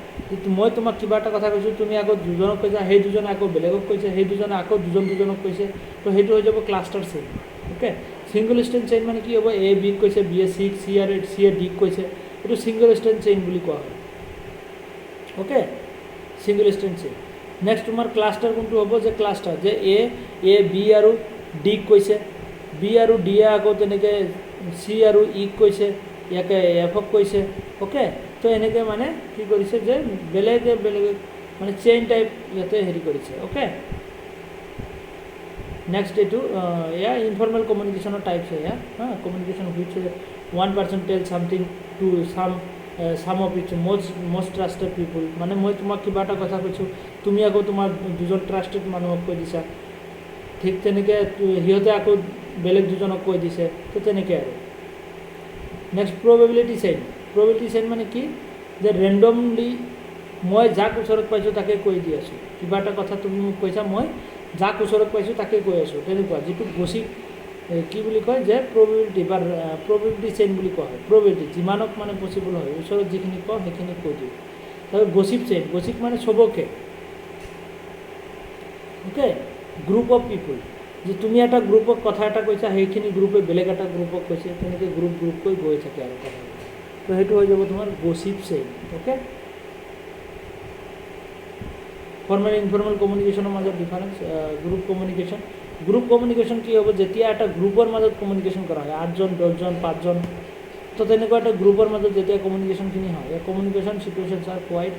মই তোমাক কিবা এটা কথা কৈছোঁ তুমি আকৌ দুজনক কৈছা সেই দুজনে আকৌ বেলেগক কৈছে সেই দুজনে আকৌ দুজনক কৈছে তো সেইটো হৈ যাব cluster chain okay single stand chain মানে কি হ'ব এ বিক কৈছে বি এ চিক চি এ ডিক কৈছে এইটো ছিংগল ষ্টেণ্ড চেইন বুলি কোৱা হয় okay single stand chain next তোমাৰ ক্লাষ্টাৰ কোনটো হ'ব যে ক্লাষ্টাৰ যে এ বি আৰু ডিক কৈছে বি আৰু ডিয়ে আকৌ তেনেকৈ চি আৰু ইক কৈছে ইয়াকে এফক কৈছে অ'কে তো এনেকৈ মানে কি কৰিছে যে বেলেগে মানে চেইন টাইপ ইয়াতে হেৰি কৰিছে অ'কে নেক্সট এইটো এয়া ইনফৰ্মেল কমিউনিকেশ্যনৰ টাইপছ এয়া হা communication which one person tell something to some of its most trusted people মানে মই তোমাক কিবা এটা কথা কৈছোঁ তুমি আকৌ তোমাৰ দুজন ট্ৰাষ্টেড মানুহক কৈ দিছা ঠিক তেনেকৈ সিহঁতে আকৌ বেলেগ দুজনক কৈ দিছে তো তেনেকৈ আৰু নেক্সট প্ৰবেবিলিটি চেইন মানে কি যে ৰেণ্ডমলি মই যাক ওচৰত পাইছোঁ তাকে কৈ দি আছোঁ কিবা এটা কথা তুমি মোক কৈছা মই যাক ওচৰত পাইছোঁ তাকে কৈ আছোঁ তেনেকুৱা, যিটো গচিপ কি বুলি কয় যে প্ৰবেবিলিটি বা প্ৰবেবিলিটি চেইন বুলি কোৱা হয়। প্ৰবেবিলিটি যিমানক মানে পচিবল হয় ওচৰত যিখিনি কওঁ সেইখিনি কৈ দিওঁ। তাৰপিছত গচিপ চেইন, গচিপ মানে চবকে, অ'কে, গ্ৰুপ অফ পিপুল, যে তুমি এটা গ্ৰুপক কথা এটা কৈছা সেইখিনি গ্ৰুপে বেলেগ এটা গ্ৰুপক কৈছে, তেনেকৈ গ্ৰুপকৈ গৈ থাকে আৰু কথা। তো সেইটো হৈ যাব তোমাৰ gossip chain. Okay, formal informal কমিউনিকেশ্যনৰ মাজত ডিফাৰেঞ্চ। গ্ৰুপ কমিউনিকেশ্যন কি হ'ব, যেতিয়া এটা গ্ৰুপৰ মাজত কমিউনিকেশ্যন কৰা হয়, 8জন 10জন 5জন, তো তেনেকুৱা এটা গ্ৰুপৰ মাজত যেতিয়া কমিউনিকেশ্যনখিনি হয়, communication situations are quite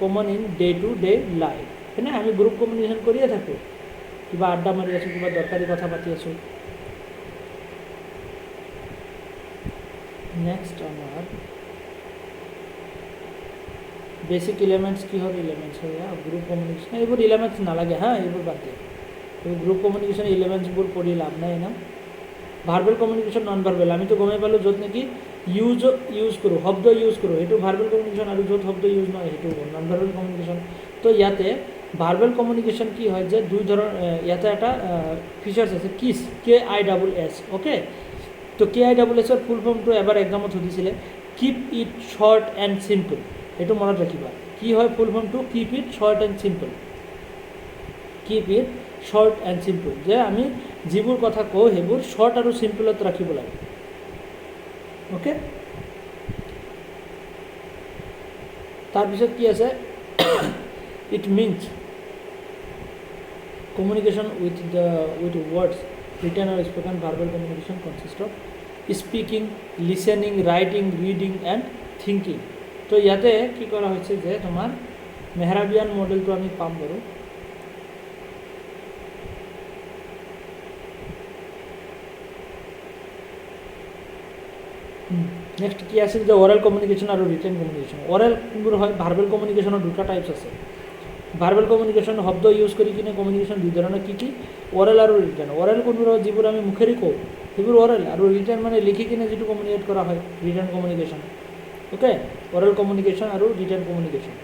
common in day to day life, হয়নে? আমি গ্ৰুপ কমিউনিকেশ্যন কৰিয়ে থাকোঁ, কিবা আড্ডা মাৰি আছোঁ, কিবা দৰকাৰী কথা পাতি আছোঁ। নেক্সট আমাৰ বেচিক এলিমেণ্টছ, কিহৰ এলিমেণ্টছ হয় গ্ৰুপ কমিউনিকেশ্যন, এইবোৰ এলিমেণ্টছ নালাগে হা, এইবোৰ বাদ দিয়ে। এই গ্ৰুপ কমিউনিকেশ্যন এলিমেণ্টছবোৰ পঢ়ি লাভ নাই ন। ভাৰ্বেল কমিউনিকেশ্যন, নন ভাৰ্বেল, আমিতো গমেই পালোঁ য'ত নেকি ইউজ কৰোঁ, শব্দ ইউজ কৰোঁ সেইটো ভাৰ্বেল কমিউনিকেশ্যন, আৰু য'ত শব্দ ইউজ নহয় সেইটো নন ভাৰ্বেল কমিউনিকেশ্যন। তো ইয়াতে ভাৰ্বেল কমিউনিকেশ্যন কি হয় যে দুই ধৰণৰ, ইয়াতে এটা ফিচাৰ্ছ আছে, কিছ, KISS, অ'কে। তো KISSৰ ফুল ফৰ্মটো এবাৰ এক্সামত সুধিছিলে, keep it short and simple, সেইটো মনত ৰাখিবা। কি হয় ফুল ফৰ্মটো? Keep it short and simple, keep it short and simple, যে আমি যিবোৰ কথা কওঁ সেইবোৰ শ্বৰ্ট আৰু চিম্পলত ৰাখিব লাগে, অ'কে। তাৰপিছত কি আছে, it means communication with words, written আৰু spoken. Verbal communication consist of speaking, listening, writing, reading and thinking. তো ইয়াতে কি কৰা হৈছে যে তোমাৰ মেহৰাবিয়ান মডেলটো আমি পাম বাৰু। নেক্সট কি আছিল যে অৰেল কমিউনিকেশ্যন আৰু ৰিটেন কমিউনিকেশ্যন। অৰেল কোনবোৰ হয়, ভাৰ্বেল কমিউনিকেশ্যনৰ দুটা টাইপছ আছে। ভাৰ্বেল কমিউনিকেশ্যন শব্দ ইউজ কৰি কিনে কমিউনিকেশ্যন দুই ধৰণৰ, কি অৰেল আৰু ৰিটেন। অৰেল কোনবোৰ হয়, যিবোৰ আমি মুখেৰে কওঁ সেইবোৰ অৰেল, আৰু ৰিটেন মানে লিখি কিনে যিটো কমিউনিকেট কৰা হয়, written communication, okay. Oral communication আৰু ৰিটেন কমিউনিকেশ্যন।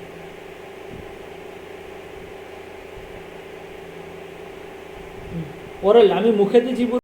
অৰেল আমি মুখেদি যিবোৰ